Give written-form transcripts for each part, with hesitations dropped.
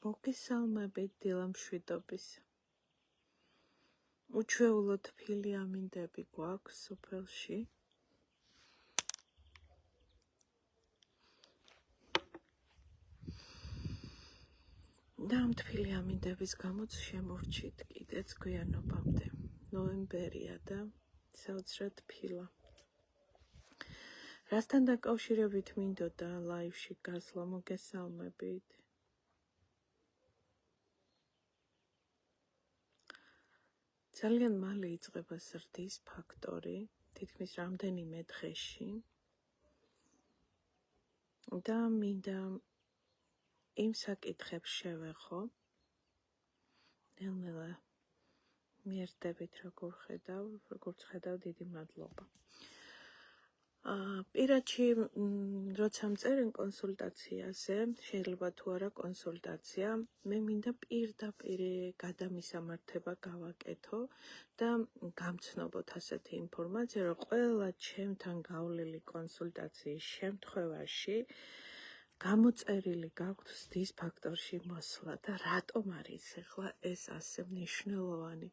მოგესალმებით დილამშვიდობის. უჩვეულო თბილი ამინდები გვაქვს სოფელში. და ამ თბილი ამინდების გამოც შემორჩით კიდეც გვიანობამდე. ნოემბერია და საოცრად თბილა. რასთან დაკავშირებით მინდოდა ლაივში გასვლა, მოგესალმებით. ძალიან მალე იწყება ზრდის ფაქტორი, თითქმის რამდენიმე დღეში. და მინდა იმ საკითხებს შევეხო. ნელ-ნელა მიერდებით როგორც ხედავ, დიდი მადლობა. პირადში, როცა მწერენ კონსულტაციაზე, შეიძლება თუ არა კონსულტაცია, მე მინდა პირდაპირ გადამისამართება გავაკეთო და გამცნობოთ ასეთი ინფორმაცია, რომ ყველა ჩემთან გავლილი კონსულტაციის შემთხვევაში გამოწერილი გაქვთ ზრდის ფაქტორში მოსვლა და რატომ არის ახლა ეს ასე მნიშვნელოვანი.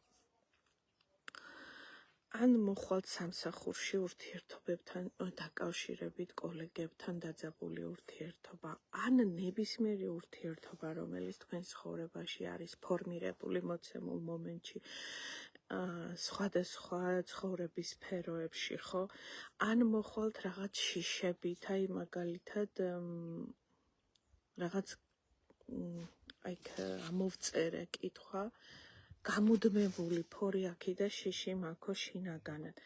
ან მოხვალთ სამსახურში ურთიერთობებთან დაკავშირებით კოლეგებთან დაძაბული ურთიერთობა, ან ნებისმიერი ურთიერთობა, რომელიც თქვენს ცხოვრებაში არის ფორმირებული მოცემულ მომენტში, სხვადასხვა ცხოვრების სფეროებში, ხო? ან მოხვალთ რაღაც შიშებით, აი მაგალითად რაღაც ამოვწერე კითხვა, გამუდმებული ფორი აქიდა შიში მაქო შინაგანად.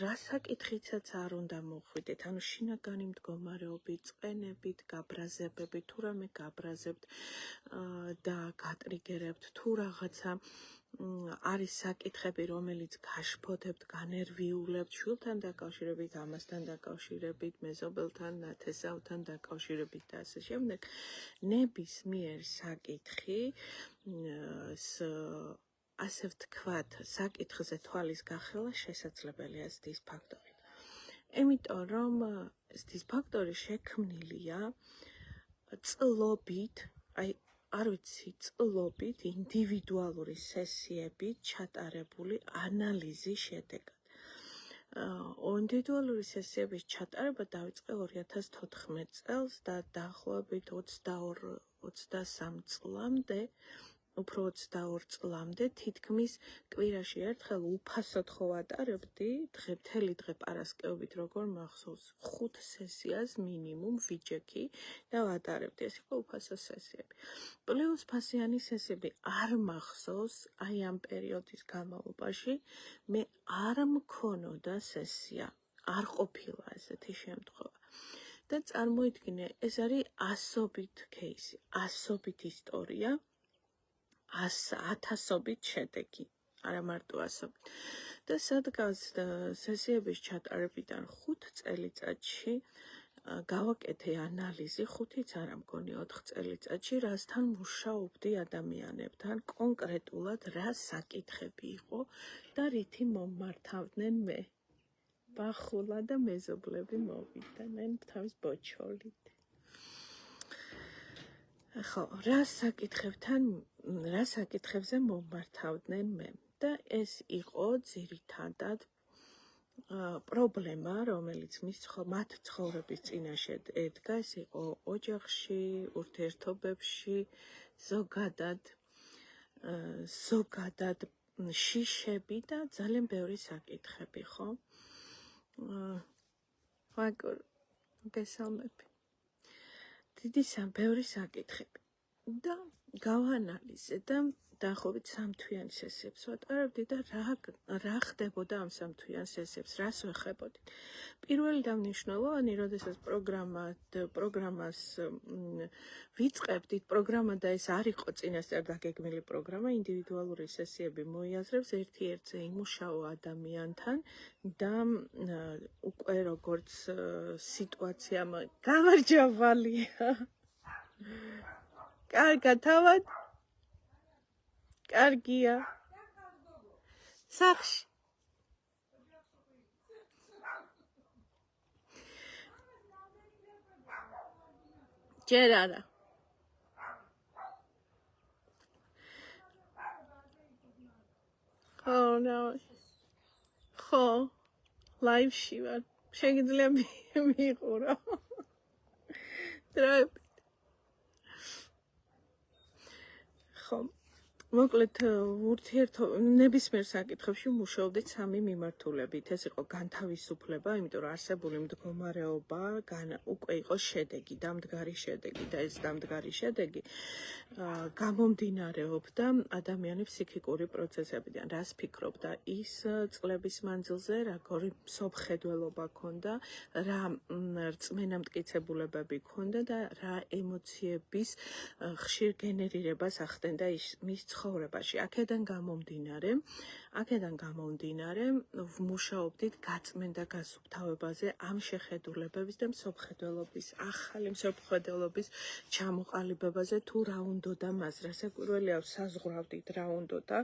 რა საკითხიცაც არ უნდა მოხვიდეთ, ანუ შინაგანი მდგომარეობით, წყენებით, გაბრაზებებით, თუ რამე გაბრაზებთ და გატრიგერებთ, თუ რაღაცა არის საკითხები, რომელიც გაშფოთებთ, განერვიულებთ, შვილთან დაკავშირებით, ამასთან დაკავშირებით, მეზობელთან, ნათესავთან დაკავშირებით და ასე შემდეგ. ნებისმიერ საკითხი ასე ვთქვათ, საკითხზე თვალის გახელა შესაძლებელია ზრდის ფაქტორით. იმიტომ რომ ზრდის ფაქტორი შექმნილია წლობით, არ ვიცი, წლობით ინდივიდუალური სესიებით ჩატარებული ანალიზის შედეგად. ინდივიდუალური სესიების ჩატარება დაიწყე 2014 წელს და დაახლოებით 22-23 წლამდე, უფრო 22 წლამდე, თითქმის კვირაში ერთხელ უფასოდ ხო ვატარებდი, მთელი დღე პარასკევებით როგორ მახსოვს, 5 სესიას მინიმუმ ვიჯექი და ვატარებდი, ეს იყო უფასო სესიები. პლუს ფასიანი სესიები არ მახსოვს, აი ამ პერიოდის განმავლობაში მე არ მქონოდა სესია, არ ყოფილა ესეთი შემთხვევა. და წარმოიდგინე, ეს არის ასობით кейსი, ასობით ისტორია, 1000-ობით შედეგი, არა მარტო 100-ობით. და სადღაც სესიების ჩატარებიდან 5 წელიწადში გავაკეთე ანალიზი, 5-იც არა მგონი 4 წელიწადში, რასთან მუშაობდი ადამიანებთან, კონკრეტულად რა საკითხები იყო და რითი მომმართავდნენ მე. ბახულა და მეზობლები მოვიდნენ თავის ბოჩოლით. ხო, რა საკითხებზე მომმართავდნენ მე. და ეს იყო ძირითადად პრობლემა, რომელიც მათ ცხოვრების წინაშე ედგა, ეს იყო ოჯახში, ურთიერთობებში, ზოგადად შიშები და ძალიან ბევრი საკითხები, ხო? მოგესალმები. ბევრი საკითხები. და გავანალიზე და დაახლოებით 3 თვიანი სესიებს ვატარებდი და რა ხდებოდა ამ 3 თვიან სესიებს, რას ვეხებოდით. პირველი და მნიშვნელოვანი, როდესაც პროგრამას ვიწყებდით, პროგრამა და ეს არ იყო წინასწარ დაგეგმილი პროგრამა, ინდივიდუალური სესიები მოიაზრებს ერთ-ერთზე იმუშაო ადამიანთან და უკვე როგორც სიტუაცია გამარჯვებულია. კარგად თავად? კარგია. სახში. ჯერ არა. Oh no. ხო, ლაივში ვარ. შეგიძლია მიიღურო. დროებით. ხო. მოკლედ ნებისმიერ საკითხებში მუშაობდით სამი მიმართულებით. ეს იყო განთავისუფლება, იმიტომ რომ არსებული მდგომარეობა უკვე იყო შედეგი, დამდგარი შედეგი და ეს დამდგარი შედეგი გამომდინარეობდა ადამიანის ფსიქიკური პროცესებიდან. რას ფიქრობდა ის წლების მანძილზე, როგორი მსოფლმხედველობა ჰქონდა, რა რწმენამტკიცებულებები ჰქონდა და რა ემოციების ხშირ გენერირებას ახდენდა მის ცხოვრებაში. აქედან გამომდინარე ვმუშაობდით გაწმენდა გასუფთავებაზე ამ შეხედულებების და მსოფლმხედველობის, ახალი მსოფლმხედველობის ჩამოყალიბებაზე თუ რა უნდოდა მას, რასაკვირველია საზღვრავდით რა უნდოდა,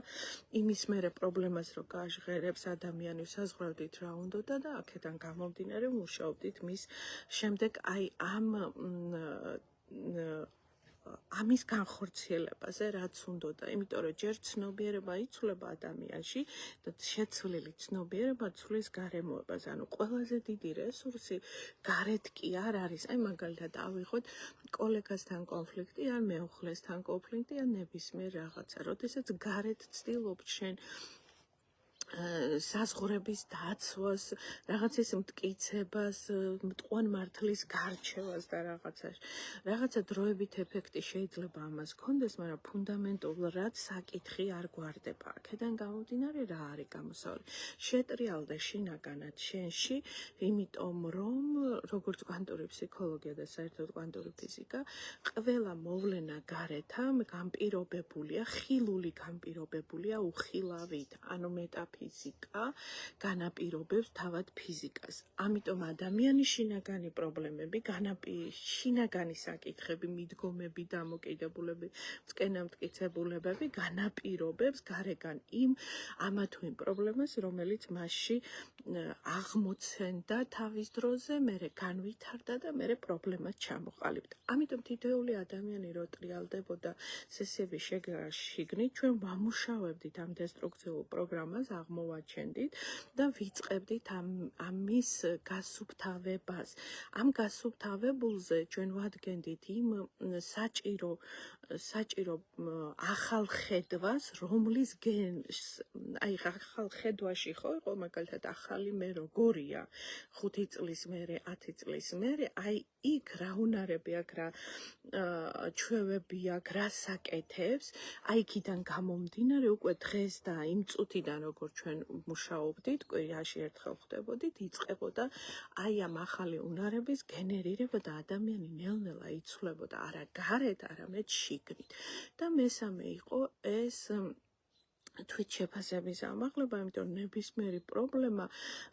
იმის მერე პრობლემას რო გაჟღერებს ადამიანი საზღვრავდით რა უნდოდა და აქედან გამომდინარე ვმუშაობდით მის შემდეგ აი ამის განხორციელებაზე რაც უნდოდა, იმიტომ რომ ჯერ ცნობიერება იცვლება ადამიანში და შეცვლილი ცნობიერება ცვლის გარემოებას. ანუ ყველაზე დიდი რესურსი გარეთ კი არ არის. აი მაგალითად ავიღოთ კოლეგასთან კონფლიქტი ან მეუღლესთან კონფლიქტი ან ნებისმიერ რაღაცა. როდესაც გარეთ ცდილობ შენ საზღვრების დაცვას, რაღაცის მტკიცებას, მტყვან მართლის გარჩევას და რაღაცა დროებით ეფექტი შეიძლება ამას გქონდეს, მაგრამ ფუნდამენტურად საკითხი არ გვარდება. აქედან გამომდინარე რა არის გამოსავალი? შეტრიალდა შინაგანად შენში, იმიტომ რომ როგორც კვანტური ფსიქოლოგია და საერთოდ კვანტური ფიზიკა, ყველა მოვლენა გარეთა განპირობებულია, ხილული განპირობებულია უხილავით, ანუ მეტაფიზიკა განაპირობებს თავად ფიზიკას. ამიტომ ადამიანის შინაგანი პრობლემები, შინაგანი საკითხები, მიდგომები, დამოკიდებულებები, მტკიცებულებები განაპირობებს გარეგან ამა თუ იმ პრობლემას, რომელიც მასში აღმოცენდა თავის დროზე, მერე განვითარდა და მერე პრობლემას ჩამოყალიბდა. ამიტომ თითოეული ადამიანი რო ტრიალდებოდა სესიების შიგნით, ჩვენ ვამუშავებდით ამ დესტრუქციულ პროგრამას, აღმოვაჩენდით და ვიწყებდით ამის გასუფთავებას. ამ გასუფთავებულზე ჩვენ ვადგენდით იმ საჭირო ახალ ხედვას, რომლის აი ახალ ხედვაში ხო იყო მაგალითად ახალი მე როგორია 5 წლის მერე 10 წლის მერე აი იქ რა უნარები აქვს, რა ჩვევები აქვს, რა საკეთებს, აი იქიდან გამომდინარე უკვე დღეს და იმ წუთიდან როგორ ჩვენ მუშაობდით, კვირაში ერთხელ ხდებოდით, იწყებოდა აი ამ ახალი უნარების გენერირება და ადამიანი ნელ-ნელა იცვლებოდა არა გარეთ, არამედ შიგნით. და მესამე იყო ეს თვით შეფასების ამაღლება, იმიტომ ნებისმიერი პრობლემა,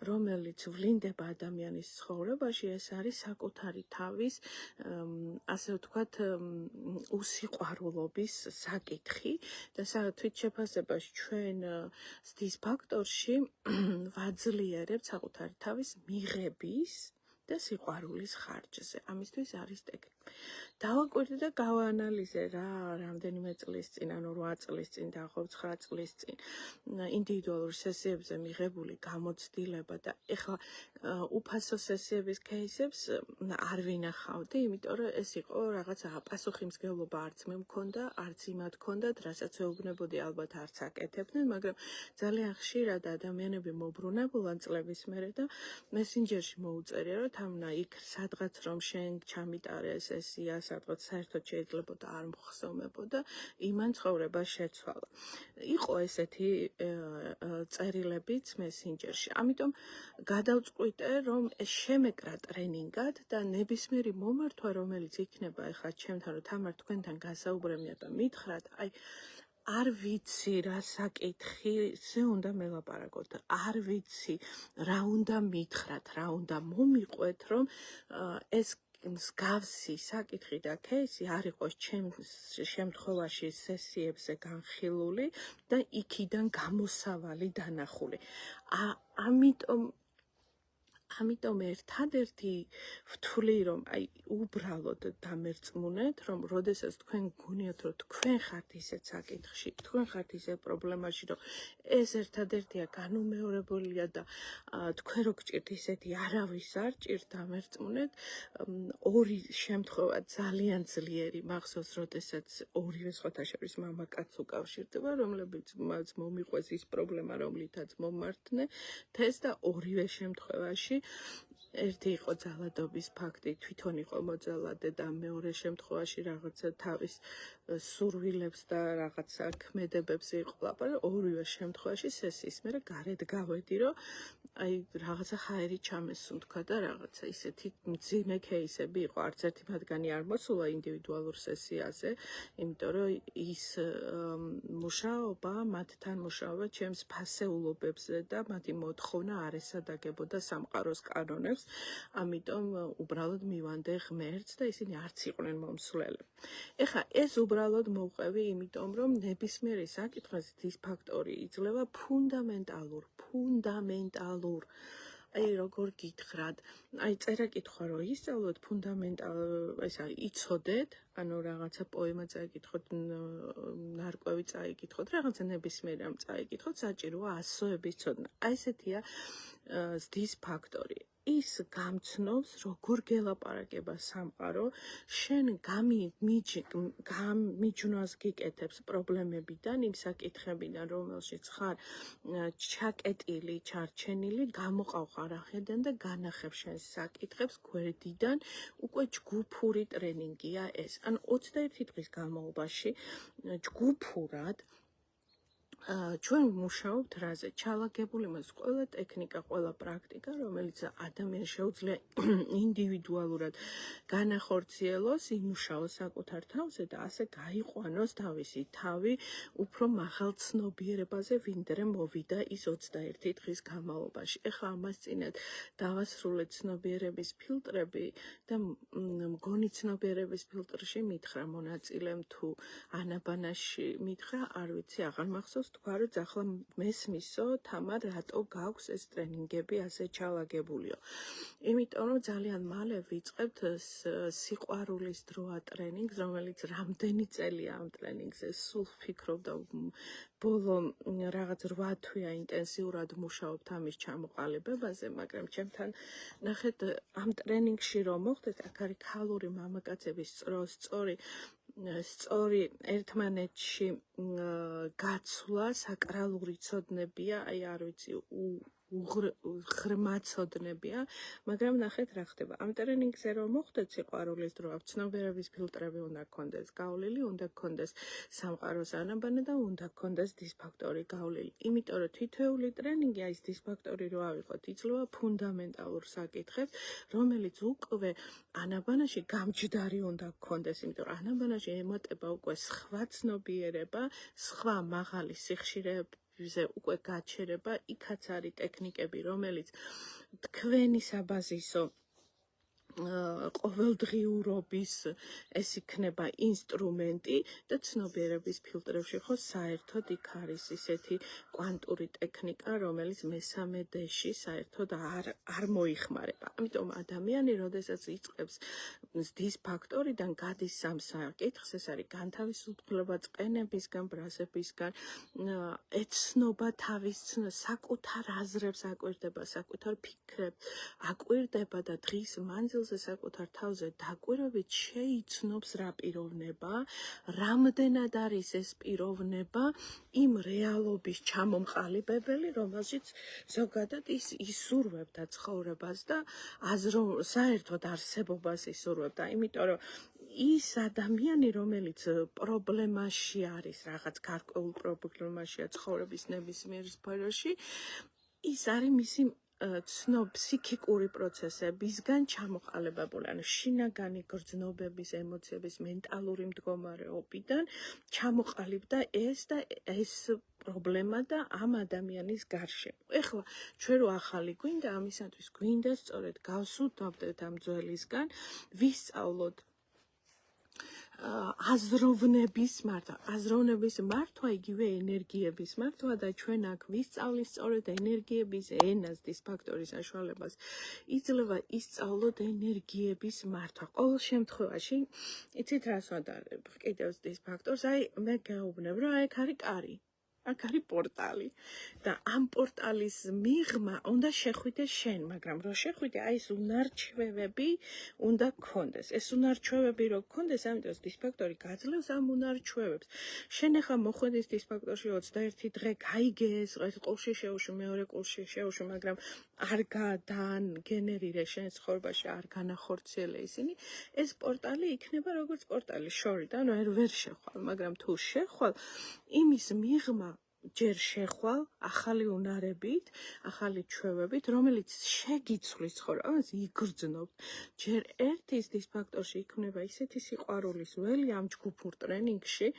რომელიც ვლინდება ადამიანის ცხოვრებაში, ეს არის საკუთარი თავის, ასე ვთქვათ, უსიყვარულობის საკითხი და თვით შეფასებაში ჩვენ ზრდის ფაქტორში ვაძლიერებთ საკუთარი თავის მიღების და სიყვარულის ხარჯზე. ამისთვის არის ტექნიკა. დავაკვირდი და გავაანალიზე რა რამდენიმე წლის წინ, ანუ 8 წლის წინ და 9 წლის წინ ინდივიდუალურ სესიებზე მიღებული გამოცდილება და ეხლა უფასო სესიების кейსებს არ ვინახავდი, იმიტომ რომ ეს იყო რაღაცა პასუხისმგებლობა არც მე მქონდა, არც იმათ ჰქონდათ, რასაც ეუბნებოდი ალბათ არც აკეთებდნენ, მაგრამ ძალიან ხშირად ადამიანები მოbrunებულან წლების მერე და მესენჯერში მოუწერია, რომ თამნა იქ სადღაც რომ შენ ჩამიტარე სესია, სადღაც საერთოდ შეიძლება და არ მხსოვმებოდა, იმან ცხოვრება შეცვალა. იყო ესეთი წერილებიც მესენჯერში. ამიტომ გადავწყვიტე, რომ შემეკრა ტრენინგად და ნებისმიერი მომართვა, რომელიც იქნება ახლა ჩემთან, რომ თამარ თქვენთან გასაუბრებია და მითხრათ, აი არ ვიცი რა საკითხზე უნდა მელაპარაკოთ, არ ვიცი რა უნდა მითხრათ, რა უნდა მომიყვეთ, რომ ეს მსგავსი საკითხი და кейსი არ იყოს ჩემს შემთხვევაში სესიებზე განხილული და იქიდან გამოსავალი დანახული. ამიტომ ამიტომ ერთადერთი ვთვლი რომ აი უბრალოდ დამერწმუნეთ რომ როდესაც თქვენ გგონიათ რომ თქვენ ხართ ისეთ საკითხში, თქვენ ხართ ისეთ პრობლემაში რომ ეს ერთადერთია განუმეორებელია და თქვენ რო გჭირთ ისეთი არავის არ ჭირთ დამერწმუნეთ. ორი შემთხვევა ძალიან ძლიერი მახსოვს როდესაც ორივე სხვათა შორის მამაკაც უკავშირდება რომლებიც მას მომიყვეს ის პრობლემა რომლითაც მომართნე თეს და ორივე შემთხვევაში ერთი იყო ძალადობის ფაქტი, თვითონ იყო მოძალადე და მეორე შემთხვევაში რაღაცა თავის სურვილებს და რაღაცა ქმედებებს იყო ლაპარაკი, ორივე შემთხვევაში სესიის მერე გარეთ გავედი, რომ აი რაღაცა ჰაერი ჩამესუნთქვა და რაღაცა ისეთი მძიმე кейსები იყო, არც ერთი მათგანი არ მოსულა ინდივიდუალურ სესიაზე, იმიტომ რომ ის მუშაობა, მათთან მუშაობა ჩემს ფასეულობებზე და მათი მოთხოვნა არ ესადაგებოდა სამყაროს კანონებს. ამიტომ უბრალოდ მივანდე ღმერთს და ისინი არც იყვნენ მომსვლელი. ეხლა ეს უბრალოდ მოვყევი, იმიტომ რომ ნებისმიერი საკითხის დისფაქტორი იძლევა ფუნდამენტალურ. აი როგორ გითხრათ, აი წერა-კითხვა რო ისწავლოთ ესა იცოდეთ, ანუ რაღაცა პოემა წაიკითხოთ, ნარკვევი წაიკითხოთ, რაღაცა ნებისმიერი რამ წაიკითხოთ, საჭიროა ასოების ცოდნა. აი ესეთია დისფაქტორი. ის გამცნობს როგორ გელაპარაკება სამყარო, შენ გამიჯნოს გიკეთებს პრობლემებიდან, იმ საკითხებიდან, რომელშიც ხარ ჩაკეტილი, ჩარჩენილი, გამოყავ არახედან და განახებ შენს საკითხებს გვერდიდან, უკვე ჯგუფური ტრენინგია ეს. ან 21 დღის განმავლობაში ჯგუფურად ჩვენ ვმუშაობთ რაზე? ჩალაგებული მას ყველა ტექნიკა, ყველა პრაქტიკა, რომელიც ადამიანს შეუძლია ინდივიდუალურად განახორციელოს, იმუშაოს საკუთარ თავზე და ასე გაიყვანოს თავისი თავი უფრო მაღალ ცნობიერებაზე, ვინდრე მოვიდა ის 21 დღის განმავლობაში. ეხლა ამას წინათ დავასრულეთ ცნობიერების ფილტრები და მგონი ცნობიერების ფილტრში მითხრა მონაწილემ თუ ანაბანაში მითხრა, არ ვიცი, აღარ მახსოვს თქვა რომ ახლა მესმისო თამარ რატო გაქვს ეს ტრენინგები ასე ჩალაგებულიო. იმიტომ რომ ძალიან მალე ვიწყებთ სიყვარულის დროა ტრენინგს, რომელიც რამდენი წელია ამ ტრენინგზე სულ ვფიქრობდა ბოლო რაღაც 8 თვეა ინტენსიურად მუშაობთ ამის ჩამოყალიბებაზე, მაგრამ ჩემთან ნახეთ ამ ტრენინგში რომ მოხდეს, აქ არის ქალური მამაკაცების სწორი ერთმანეთში გაცვლა, საკრალური ცოდნებია, აი არ ვიცი, ღრმა ცოდნებია, მაგრამ ნახეთ რა ხდება. ამ ტრენინგზე რომ მოხდეთ სიყვარულის დრო, ცნობიერების ფილტრები უნდა გქონდეს გავლილი, უნდა გქონდეს სამყაროს ანაბანა და უნდა გქონდეს დისფაქტორი გავლილი. იმიტომ რომ თითოეული ტრენინგი აი ეს დისფაქტორი რო ავიღოთ, იძლევა ფუნდამენტალურ საკითხებს, რომელიც უკვე ანაბანაში გამჯდარი უნდა გქონდეს, იმიტომ რომ ანაბანაში ემატება უკვე სხვა ცნობიერება, სხვა მაღალი სიხშირეებზე უკვე გაჩერება, იქაც არის ტექნიკები, რომელიც თქვენი საბაზისო ყოველდღიურობის ეს იქნება ინსტრუმენტი და ცნობიერების ფილტრებში ხო საერთოდ იქ არის ისეთი კვანტური ტექნიკა, რომელიც მესამე დეში საერთოდ არ მოიხმარება. ამიტომ ადამიანი, როდესაც იწყებს დისფაქტორიდან გადის სამ საკითხს, ეს არის განთავისუფლება წყენებისგან, ბრაზებისგან, ეცნობა თავის საკუთარ აზრებს, აკვირდება საკუთარ ფიქრებს, აკვირდება და დღის მანძილზე საკუთარ თავზე დაკვირვებით შეიცნობს რა პიროვნება, რამდენად არის ეს პიროვნება იმ რეალობის ჩამომყალიბებელი, რომელშიც ზოგადად ის ისურვებდა ცხოვრებას და საერთოდ არსებობას ისურვებდა, იმიტომ რომ ის ადამიანი, რომელიც პრობლემაში არის, რაღაც გარკვეულ პრობლემაშია ცხოვრების ნებისმიერ სფეროში, ის არის მისი ფსიქიკური პროცესებისგან ჩამოყალიბებული, ანუ შინაგანი გრძნობების, ემოციების, მენტალური მდგომარეობიდან ჩამოყალიბდა ეს პრობლემა და ამ ადამიანის გარშემო. ეხლა ჩვენ რო ახალი გვინდა, ამისათვის გვინდა სწორედ გავსუთნობდეთ ამ ძველისგან, ვისწავლოთ აზროვნების მართვა იგივე ენერგიების მართვა და ჩვენ აქ ვისწავლით სწორედ ენერგიების ენას დისფაქტორის საშუალებას იძლევა ისწავლოთ ენერგიების მართვა. ყოველ შემთხვევაში იცით რას ვადარებ კიდევ დისფაქტორს, აი მე გეუბნებ რომ აი აქ არის კარი. აქ არის პორტალი და ამ პორტალის მიღმა უნდა შეხვიდე შენ, მაგრამ რო შეხვიდე, აი ეს უნარჩვევები უნდა გქონდეს. ეს უნარჩვევები რო გქონდეს, ამიტომ დისფაქტორი გაძლევს ამ უნარჩვევებს. შენ ახლა მოხვედის დისფაქტორში 21 დღე, გაიგეს, ერთ ყურში შეუშვი, მეორე ყურში შეუშვი, მაგრამ არ გენერირე შენ ცხოვრებაში, არ განახორციელე ისინი. ეს პორტალი იქნება როგორც პორტალი შორიდან, ვერ შეხვალ, მაგრამ თუ შეხვალ, იმის მიღმა ჯერ შეხვალ ახალი უნარებით, ახალი ჩვევებით, რომელიც შეგიცვლის ცხოვრებას, იგრძნობთ. ჯერ ერთის დისფაქტორში იქმნება ისეთი სიყვარულის ველი ამ ჯგუფურ ტრენინგში,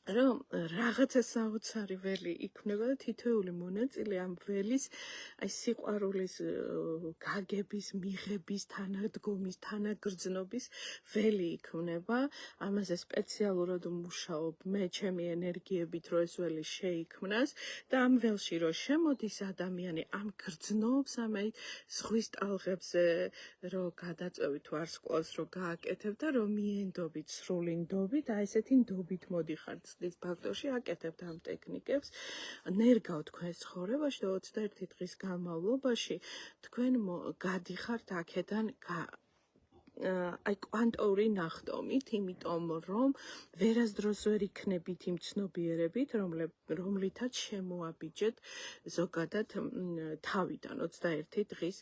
რომ რაღაცა საოცარი ველი იქმნება და თითოეული მონაწილე ამ ველის აი სიყვარულის გაგების, მიღების, თანადგომის, თანაგრძნობის ველი იქმნება. ამაზე სპეციალურად ვმუშაობ მე ჩემი ენერგიებით, რომ ეს ველი შეიქმნას და ამ ველში რო შემოდის ადამიანი, ამ გრძნობს, ამ აი ზღვის ტალღებზე რო გადაწევით ვარსკვლავს, რო გააკეთებ და რომ მიენდობით სრული ნდობით, აი ესეთი ნდობით მოდიხართ დისფაქტორში, აკეთებთ ამ ტექნიკებს, ნერგავ თქვენს ცხოვრებაში და 21 დღის განმავლობაში თქვენ გადიხართ აქედან აი კვანტური ნახტომით, იმიტომ რომ ვერასდროს ვერ იქნებით იმ ცნობიერებით, რომლითაც შემოაბიჯეთ ზოგადად თავიდან 21 დღის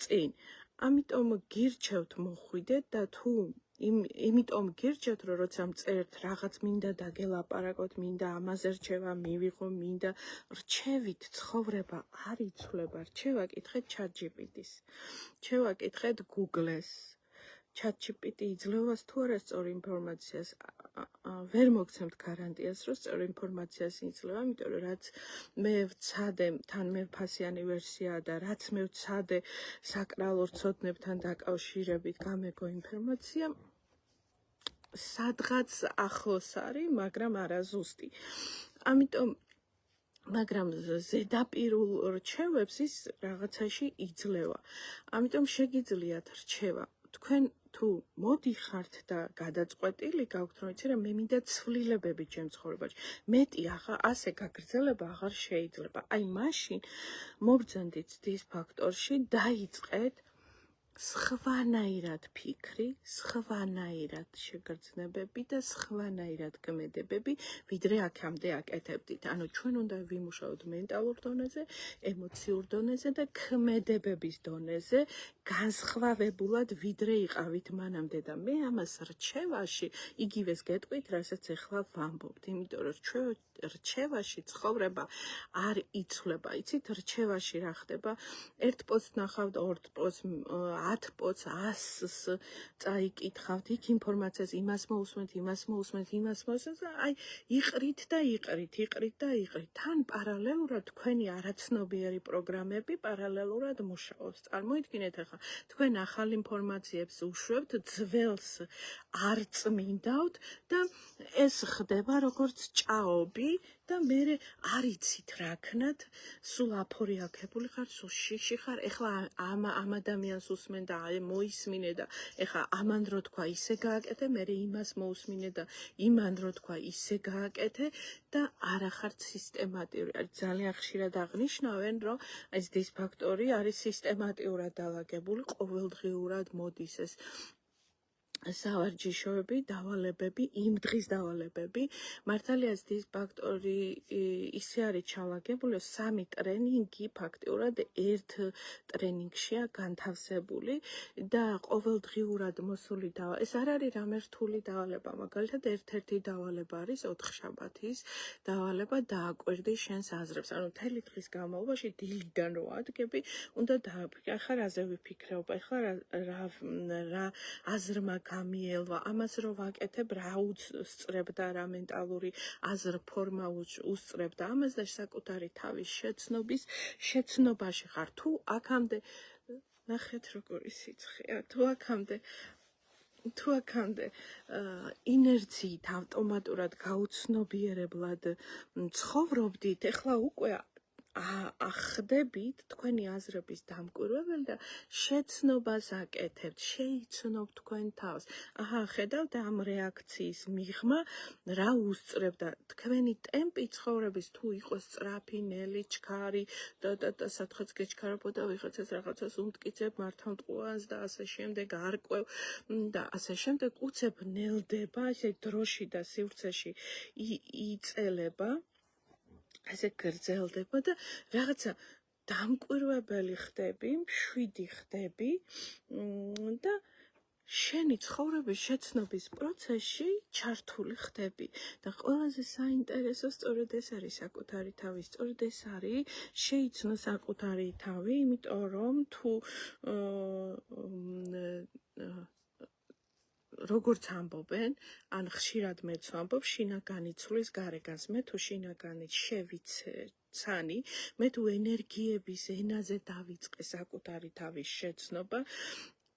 წინ. ამიტომ გირჩევთ მოხვიდეთ და თუ იმიტომ გირჩევთ, რომ როცა მწერთ რაღაც მინდა დაგელაპარაკოთ, მინდა ამაზე რჩევა მივიღო, მინდა რჩევით ცხოვრება არ იცვლება, რჩევა კითხეთ ChatGPT-ს. რჩევა კითხეთ Google-ს. ChatGPT იძლევა თუ არა სწორ ინფორმაციას, ვერ მოგცემთ გარანტიას, რომ სწორ ინფორმაციას იძლევა, იმიტომ რომ რაც მე ვცადე თან მერფასიანი ვერსია და რაც მე ვცადე საკრალო ცოდნებთან დაკავშირებით გამეგო ინფორმაცია სადღაც ახლოს არის, მაგრამ არა ზუსტი. ამიტომ მაგრამ ზედაპირულ რჩევებს ის რაღაცაში იძლევა. ამიტომ შეგიძლიათ რჩევა. თქვენ თუ მოდიხართ და გადაწყვეტილი გაქვთ, რომ იცი რა, მე მინდა ცვლილებები ჩემ ცხოვრებაში. მეტი ასე გაგრძელება აღარ შეიძლება. აი მაშინ მობრძანდით დისფაქტორში, დაიწყეთ სხვანაირად ფიქრი, სხვანაირად შეგრძნებები და სხვანაირად გმედებები, ვიდრე აქამდე აკეთებდით. ანუ ჩვენ უნდა ვიმუშაოთ მენტალურ დონეზე, ემოციურ დონეზე და ქმედებების დონეზე, განსხვავებულად ვიდრე იყავით მანამდე და მე ამას რჩევაში იგივეს გეტყვით, რასაც ახლა ვამბობთ, იმიტომ რომ რჩევაში ცხოვრება არ იცვლება. იცით, რჩევაში რა ხდება? ერთ პოც ნახავთ, ორ პოც 10 პოც 100-ს წაიკითხავთ, იქ ინფორმაციას იმას მოусმენთ, იმას მოусმენთ, იმას მოусმენთ და აი იყრით და იყრით. თან პარალელურად თქვენი არაცნობიერი პროგრამები პარალელურად მუშაობს. წარმოიდგინეთ ახლა თქვენ ახალ ინფორმაციებს უშვებთ, ძველს არ წმინდავთ და ეს ხდება როგორც ჭაობი და მე არ იცით რა ქნათ, სულ აფორი აქებული ხარ, სულ შიში ხარ, ეხლა ამ ადამიანს უსმენ და მოისმინე და ეხლა ამან რო თქვა ისე გააკეთე, მე იმას მოусმინე და იმან რო თქვა ისე გააკეთე და არა ხართ სისტემატიური. ძალიან ხშირად აღნიშნავენ, რომ ეს დისფაქტორი არის სისტემატიურად დალაგებული, ყოველდღიურად მოდის ეს სავარჯიშოები, დავალებები, იმ დღის დავალებები. მართალია დისფაქტორი ისე არის ჩალაგებული, 3 ტრენინგი ფაქტიურად ერთ ტრენინგშია განთავსებული და ყოველდღიურად მოსული ეს არ არის რამე რთული დავალება. მაგალითად, ერთ-ერთი დავალება არის 4 შაბათის დავალება, დააკვირდი შენს აზრებს. ანუ მთელი დღის განმავლობაში დილიდან რო ადგები, უნდა დააფიქრე, ახლა რაზე ვიფიქრებ, ახლა რა აზრმა გამიელვა, ამას რო ვაკეთებ, რა უსწრებდა, რა მენტალური აზრფორმა უსწრებდა ამას და საკუთარი თავის შეცნობაში ხარ. თუ აქამდე ნახეთ როგორი სიცხეა, თუ აქამდე თუ აქამდე ინერციით ავტომატურად გაუცნობიერებლად ცხოვრობდით, ეხლა უკვე ახდებით თქვენი აზრების დამკვირვებელი და შეცნობას აკეთებთ, შეიცნობთ თქვენ თავს. აჰა, ხედავთ ამ რეაქციის მიღმა რა უსწრებდა თქვენი ტემპი ცხოვრების თუ იყოს სწრაფი, ნელი, ჩქარი და სადღაც გეჩქარებოდა ვიღაცას რაღაცას უმტკიცებ, მართალმტყუას და ასე შემდეგ არკვევ და ასე შემდეგ უცებ ნელდება, ესე დროში და სივრცეში იწელება. ასე გრძელდება და რაღაცა დამკვირვებელი ხდები, მშვიდი ხდები და შენი ცხოვრების შეცნობის პროცესში ჩართული ხდები და ყველაზე საინტერესო სწორედ ეს არის საკუთარი თავი, სწორედ ეს არის შეიცნო საკუთარი თავი, იმიტომ რომ თუ როგორც ამბობენ, ან ხშირად მეც ვამბობ, შინაგანი ცვლის გარეგანს, მე თუ შინაგანი შევიცანი, მე თუ ენერგიების ენაზე დავიწყე საკუთარი თავის შეცნობა,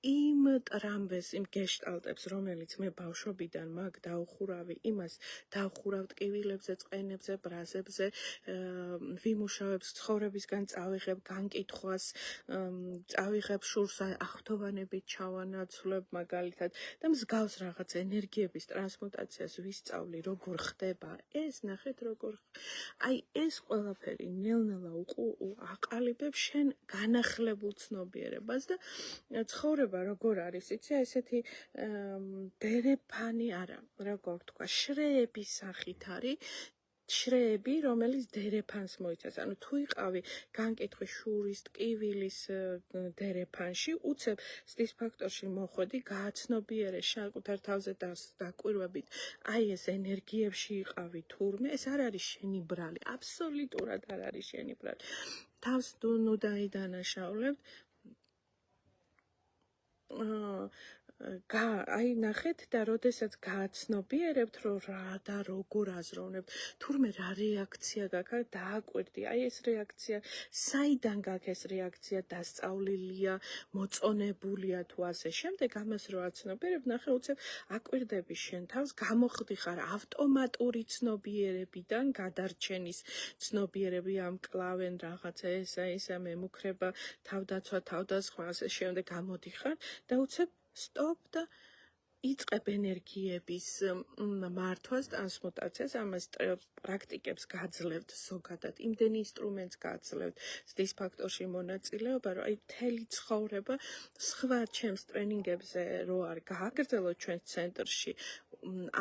იმ ტრამვეს, იმ გეშტალტებს, რომელიც მე ბავშვობიდან მაგ დავხურავი, იმას დავხურავ ტკივილებზე, წყენებზე, ბრაზებზე, ვიმუშავებს ცხოვრებისგან წავიღებ განკითხვას, წავიღებ შურს ახთოვანებით ჩავანაცვლებ მაგალითად და მსგავს რაღაც ენერგიების ტრანსმუტაციას ვისწავლი, როგორ ხდება ეს, ნახეთ როგორ აი ეს ყველაფერი ნელ-ნელა აყალიბებს შენ განახლებულ ცნობიერებას და ცხოვრება როგორ არის, იცი, ესეთი დერეფანი არა, როგორ თქვა, შრეების სახით არის, შრეები, რომელიც დერეფანს მოიცავს. ანუ თუ იყავი განკითხვის შურის, ტკივილის დერეფანში, უცებ სდის ფაქტორში მოხვედი, გააცნობიერე საკუთარ თავზე დაკვირვებით, აი ეს ენერგიებში იყავი თურმე, ეს არ არის შენი ბრალი, აბსოლუტურად არ არის შენი ბრალი. თავს ნუ დაიდანაშაულებთ. აი ნახეთ და როდესაც გააცნობიერებთ, რომ რა და როგორ აზროვნებთ, თურმე რა რეაქცია გაქვს, დააკვირდი, აი ეს რეაქცია, საიდან გაქვს ეს რეაქცია, დასწავლილია, მოწონებულია თუ ასე შემდეგ, ამას რო აცნობიერებ, ნახე უცებ აკვირდები შენ თავს, გამოხდი ხარ ავტომატური ცნობიერებიდან გადარჩენის ცნობიერები ამკლავენ რაღაცა ესა მემუქრება, თავდაცვა, თავდასხმა, ასე შემდეგ გამოდიხარ და უცებ stop და იწყებ ენერგიების მართვას, ტრანსმუტაციას, ამას პრაქტიკებს გაძლევთ ზოგადად, იმდენი ინსტრუმენტს გაძლევთ, სდის ფაქტორში მონაწილეობა, რომ აი მთელი ცხოვრება სხვა ჩემს ტრენინგებზე რო არ გააგრძელოთ ჩვენს ცენტრში,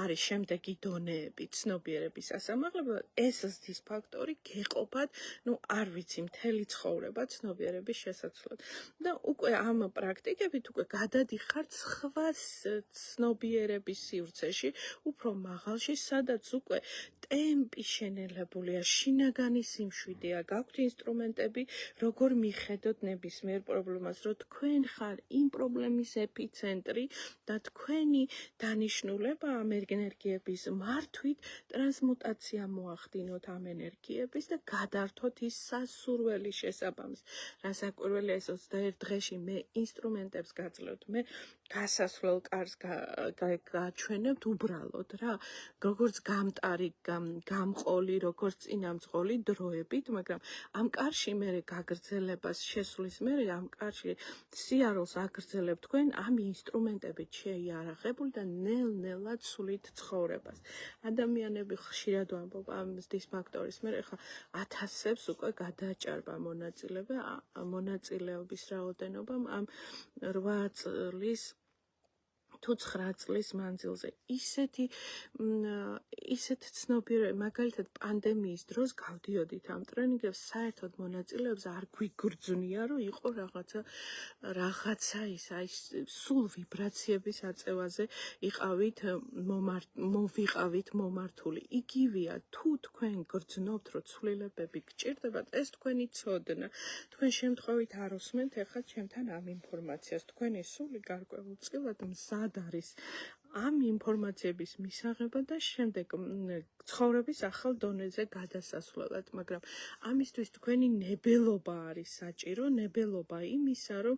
არის შემდეგი დონეები, ცნობიერების ასამაღლება, ეს სდის ფაქტორი გეყოფათ, ნუ არ ვიცი, მთელი ცხოვრება ცნობიერების შესაცვლად. და უკვე ამ პრაქტიკებით უკვე გადადიხართ სხვა ცნობიერების სივრცეში, უფრო მაღალში, სადაც უკვე ტემპი შენელებულია, შინაგანი სიმშვიდეა, გაქვთ ინსტრუმენტები, როგორ მიხედოთ ნებისმიერ პრობლემას, რომ თქვენ ხარ იმ პრობლემის ეპიცენტრი და თქვენი დანიშნულება ამ ენერგიების მართვით ტრანსმუტაცია მოახდინოთ ამ ენერგიების და გადართოთ ის სასურველი შესაბამის. რასაკვირველია ეს 21 დღეში მე ინსტრუმენტებს გაძლევთ, მე გასასვლელ კარს გაჩვენებთ უბრალოდ რა, როგორც გამტარი, გამყოლი, როგორც წინამძღოლი დროებით, მაგრამ ამ კარში მე გაგრძელებას შესვლის მე ამ კარში სიარულს აგრძელებ თქვენ ამ ინსტრუმენტებით შეიარაღებული და ნელ-ნელა ცვლით ცხოვრებას. ადამიანები ხშირად ვამბობ ამ სდის ფაქტორის მე ხა 1000-ებს უკვე გადაჭარბა მონაწილეობის რაოდენობა ამ 8 წლის თუ 9 წლის მანძილზე ისეთ ცნობიერება, მაგალითად პანდემიის დროს გავდიოდით ამ ტრენინგებს, საერთოდ მონაწილეებს არ გვიგრძნია, რომ იყო რაღაცა ის, აი სულ ვიბრაციების აწევაზე მოვიყავით მომართული. იგივეა, თუ თქვენ გრძნობთ, რომ ცვლილებები გჭირდებათ, ეს თქვენი ცოდნა. თქვენ შემთხვევით არ უსმენთ ეხლა ჩემთან ამ ინფორმაციას. თქვენი სული გარკვეულწილად მზად არის ამ ინფორმაციების მისაღება და შემდეგ ცხოვრების ახალ დონეზე გადასასვლელად, მაგრამ ამისთვის თქვენი ნებელობა არის საჭირო, ნებელობა იმისა, რომ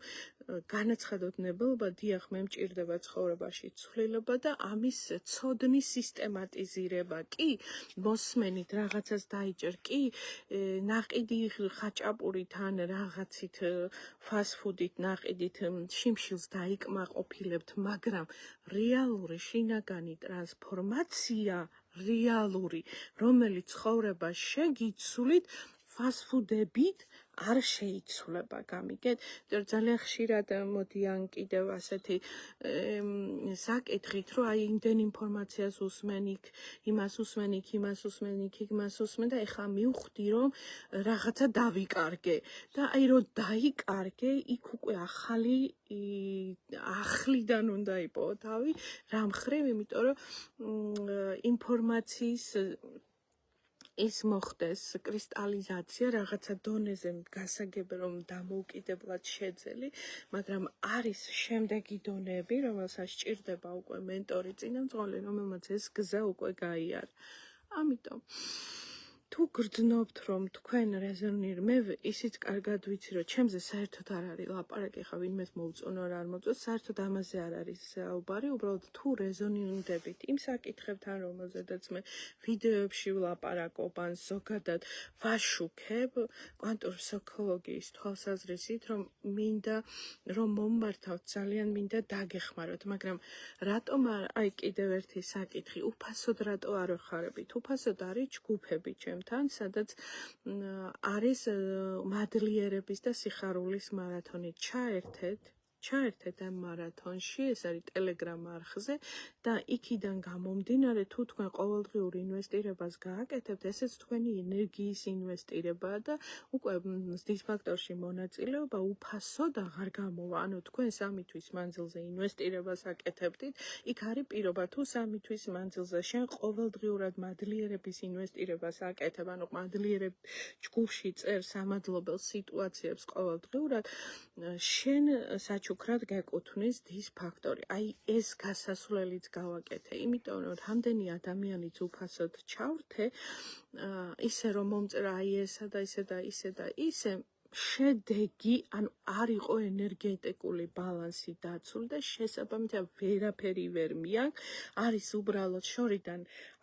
განაცხადოთ ნებელობა, დიახ, მე მჭირდება ცხოვრებაში ცვლილება და ამის ცოდნის სისტემატიზირება. კი, მოსმენით რაღაცას დაიჭერ, კი, ნაყიდი ხაჭაპურით ან რაღაცით ფასტ-ფუდით ნაყიდით შიმშილს დაიკმაყოფილებთ, მაგრამ რეალური შინაგანი ტრანსფორმაცია, რეალური, რომელიც ცხოვრება შეგიცვლით, ფასტ-ფუდებით არ შეიცვლება, გამიგეთ? ძალიან ხშირად მოდიან კიდევ ასეთი საკითხით, რომ აი იმდენ ინფორმაციას усმენ, იმას усმენ, იმას усმენ, იმას усმენ და ეხლა მივხვდი, რომ რაღაცა დავიკარგე და აი რომ დაიკარგე, იქ უკვე ახლიდან უნდა იპოვო თავი, რა მხრივ, იმიტომ რომ ინფორმაციის ის მოხდეს კრისტალიზაცია რაღაცა დონეზე გასაგები რომ დამოუკიდებლად შეძელი, მაგრამ არის შემდეგი დონეები, რომელსაც სჭირდება უკვე მენტორი წინამძღოლი, რომელმაც ეს გზა უკვე გაიარა. ამიტომ თუ გრძნობთ რომ თქვენ რეზონირ მე ისიც კარგად ვიცი რომ ჩემზე საერთოდ არ არის ლაპარაკი, ხა ვინმეს მოუწონო რა არ მოუწონო, საერთოდ ამაზე არ არის საუბარი, უბრალოდ თუ რეზონირდებით იმ საკითხებთან, რომელზედაც მე ვიდეოებში ვლაპარაკობ ან ზოგადად ვაშუქებ კვანტურ ფსიქოლოგიის თვალსაზრისით, რომ მინდა რომ მომმართავთ, ძალიან მინდა დაგეხმაროთ, მაგრამ რატომ აი კიდევ ერთი საკითხი, უფასოდ რატო არ ვეხარებით? უფასოდ არის ჯგუფები თან, სადაც არის მადლიერების და სიხარულის მარათონი. ჩაერთეთ ამ მარათონში, ეს არის Telegram არხზე და იქიდან გამომდინარე, თუ თქვენ ყოველდღიურ ინვესტირებას გააკეთებთ, ესეც თქვენი ენერგიის ინვესტირებაა და უკვე ზრდის ფაქტორში მონაწილეობა უფასოდ აღარ გამოვა. ანუ თქვენ 3 თვის მანძილზე ინვესტირებას აკეთებდით, იქ არის პირობა თუ 3 თვის მანძილზე შენ ყოველდღიურად მადლიერების ინვესტირებას აკეთებ, ანუ მადლიერებ ჯგუფში წერ სამადლობელ სიტუაციებს ყოველდღიურად, შენ საჩუქრად გეკუთვნის დის ფაქტორი. აი ეს გასასვლელიც გავაკეთე, იმიტომ რომ რამდენი ადამიანიც უფასოდ ჩავრთე, ისე რომ მომწერა აი ესა და ისე და ისე და ისე, შედეგი, ანუ არ იყო ენერგეტიკული ბალანსი დაცული და შესაბამისად ვერაფერი ვერ მიაქვს, არის უბრალოდ შორიდან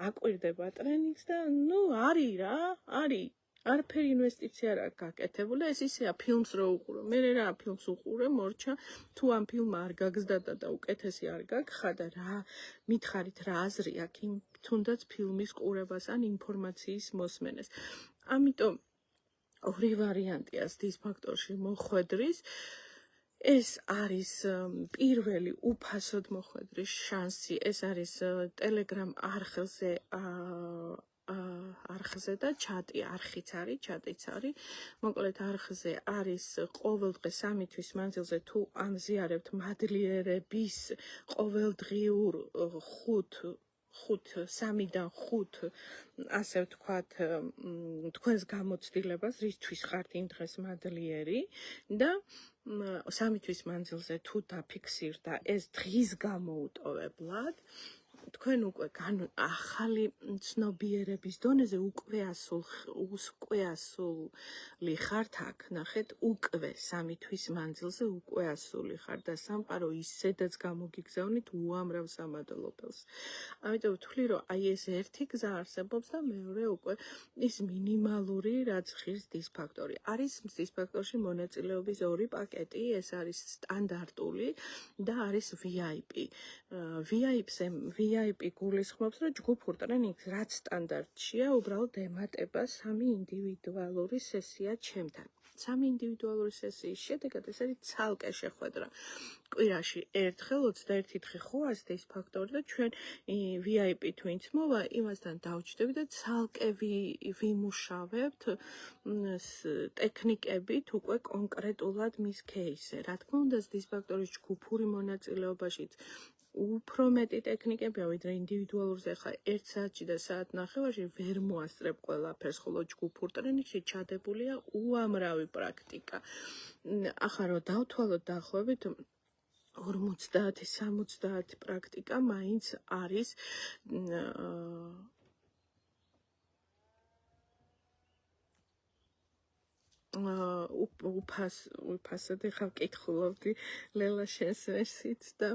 აკვირდება ტრენინგს და ნუ არის რა, არის არაფერი ინვესტიცია არ აქვს გაკეთებული, ეს ისეა ფილმს რო უყურო. მე რა ფილმს უყურე, მორჩა, თუ ამ ფილმმა არ გაგზდადა და უკეთესი არ გაგხა და რა მითხარით რა აზრი აქვს იმ თუნდაც ფილმის ყურებას ან ინფორმაციის მოსმენას. ამიტომ ორი ვარიანტია ზრდის ფაქტორში მოხვედრის. ეს არის პირველი უფასოდ მოხვედრის შანსი, ეს არის Telegram არხზე და ჩატი, არხიც არის, ჩატიც არის. მოკლედ არხზე არის ყოველდღე 3 თვის მანძილზე თუ ამზიარებთ მადლიერების ყოველდღიურ 3-დან 5, ასე ვთქვათ, თქვენს გამოცდილებას, რისთვის ხართ იმ დღეს მადლიერი და 3 თვის მანძილზე თუ დაფიქსირდა ეს დღის გამოუტოვებლად, თქვენ უკვე ახალი ცნობიერების დონეზე უკვე ასული ხართ აქ, ნახეთ, უკვე 3 თვის მანძილზე უკვე ასული ხართ და სამყარო ისედაც გამოგიგზავნით უამრავ სამადლობელს. ამიტომ ვთვლი, რომ აი ეს ერთი გზა არსებობს და მეორე უკვე ის მინიმალური, რაც ღირს ზრდის ფაქტორი. არის ზრდის ფაქტორში მონაწილეობის 2 პაკეტი, ეს არის სტანდარტული და არის VIP. VIP გულისხმობს, რომ ჯგუფურ ტრენინგს რაც სტანდარტშია, უბრალოდ ემატება 3 ინდივიდუალური სესია ჩემთან. 3 ინდივიდუალური სესიის შედეგად ეს არის ცალკე შეხვედრა. კვირაში ერთხელ 21 დღე ხო არის ზრდის ფაქტორი და ჩვენ VIP twins მოვა, იმასთან დავჭდები და ცალკე ვიმუშავებთ ტექნიკებით უკვე კონკრეტულად მის кейსზე. რა თქმა უნდა, ზრდის ფაქტორის ჯგუფური მონაწილეობაშიც უფრო მეტი ტექნიკებია, ვიდრე ინდივიდუალურზე. ხა 1 საათში და საათნახევარში ვერ მოასწრებ ყველაფერს, ხოლო ჯგუფურ ტრენინგში ჩადებულია უამრავი პრაქტიკა. ახლა რომ დავთვალოთ დაახლოებით 50-70 პრაქტიკა მაინც არის უფასოდ ხა ვკითხულობდი ლელა შენს ვერსით და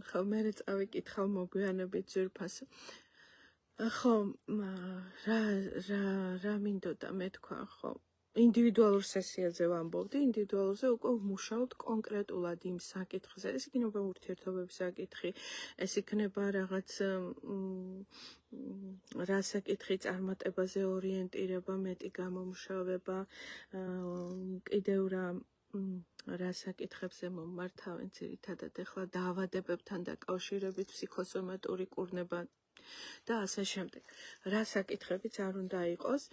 ხო მე წავიკითხავ მოგვიანებით ძვირფასო ხო რა მინდოდა მეთქვა ხო ინდივიდუალურ სესიაზე ვამბობდი, ინდივიდუალურზე უკვე ვმუშაობთ კონკრეტულად იმ საკითხზე. ეს იქნება ურთიერთობების საკითხი, ეს იქნება რაღაც რა საკითხი წარმატებაზე ორიენტირება, მეტი გამომშავება, კიდევ რა საკითხებზე მომართავენ ძირითადად ახლა დაავადებებთან დაკავშირებით ფსიქოსომატური კურნება და ასე შემდეგ. რა საკითხებიც არ უნდა იყოს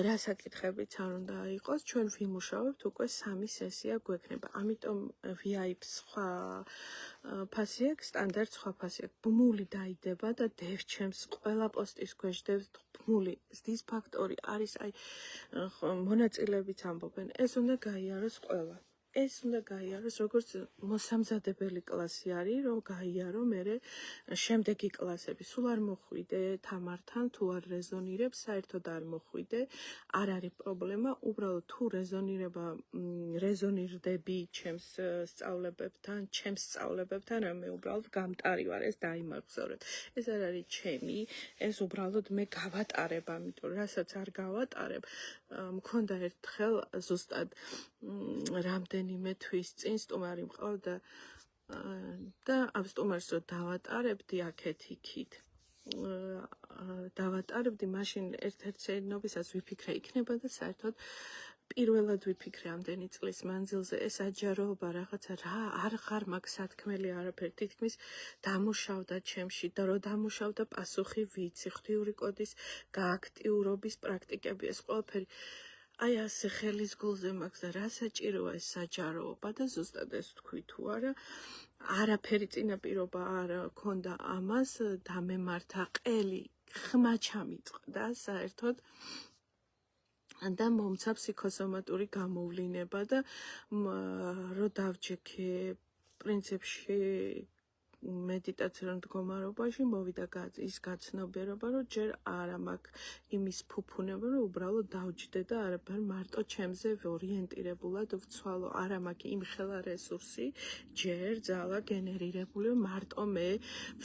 რა საკითხებიც არ უნდა იყოს, ჩვენ ვიმუშავებთ უკვე 3 სესია გვექნება. ამიტომ VIP სხვა ფასი აქვს, სტანდარტ სხვა ფასი აქვს. ბმული დაიდება და დევჩემს ყველა პოსტის ქვეშ დევს ბმული. ზრდის ფაქტორი არის აი მონაწილეებიც ამბობენ, ეს უნდა გაიაროს ყველა. ეს უნდა გაიაროს, როგორც მოსამზადებელი კლასი არის, რომ გაიარო მერე შემდეგი კლასები. სულ არ მოხვიდე თამართან, თუ არ რეზონირებს, საერთოდ არ მოხვიდე, არ არის პრობლემა, უბრალოდ თუ რეზონირდები ჩემს სწავლებებთან, მე უბრალოდ გამტარი ვარ, ეს დაიმახსოვრეთ. ეს არ არის ჩემი, ეს უბრალოდ მე გავატარებ, ამიტომ რასაც არ გავატარებ, მქონდა ერთხელ ზუსტად რამდენიმე თვის წინ სტუმარი მყავდა და ამ სტუმარს რო დავატარებდი აქეთ-იქით დავატარებდი მაშინ ერთ-ერთ შენობისას ვიფიქრე იქნება და საერთოდ პირველად ვიფიქრე ამდენი წლის მანძილზე ეს აჯაროობა რაღაცა რა არ ხარ მაგ სათქმელი არაფერი თითქმის დამუშავდა ჩემში და რო დამუშავდა პასუხი ვიცი ღვთიური კოდის გააქტიურობის პრაქტიკები ეს ყველაფერი აი ასე ხელის გულზე მაქვს და რა საჭიროა ეს საჯაროობა და ზუსტად ეს თქვი თუ არა არაფერი წინაპირობა არ ქონდა ამას დამემართა ყელი ხმა ჩამიწყდა საერთოდ და მომცა ფსიქოსომატური გამოვლინება და რო დავჯექე პრინციპში მედიტაციურ მდგომარეობაში მოვიდა ის გაცნობიერება, რომ ჯერ არა მაქვს იმის ფუფუნება, რომ უბრალოდ დავჯდე და არაფერ მარტო ჩემზე ორიენტირებულად ვცვალო, არა მაქვს იმ ხელა რესურსი, ჯერ ძალა გენერირებული, რომ მარტო მე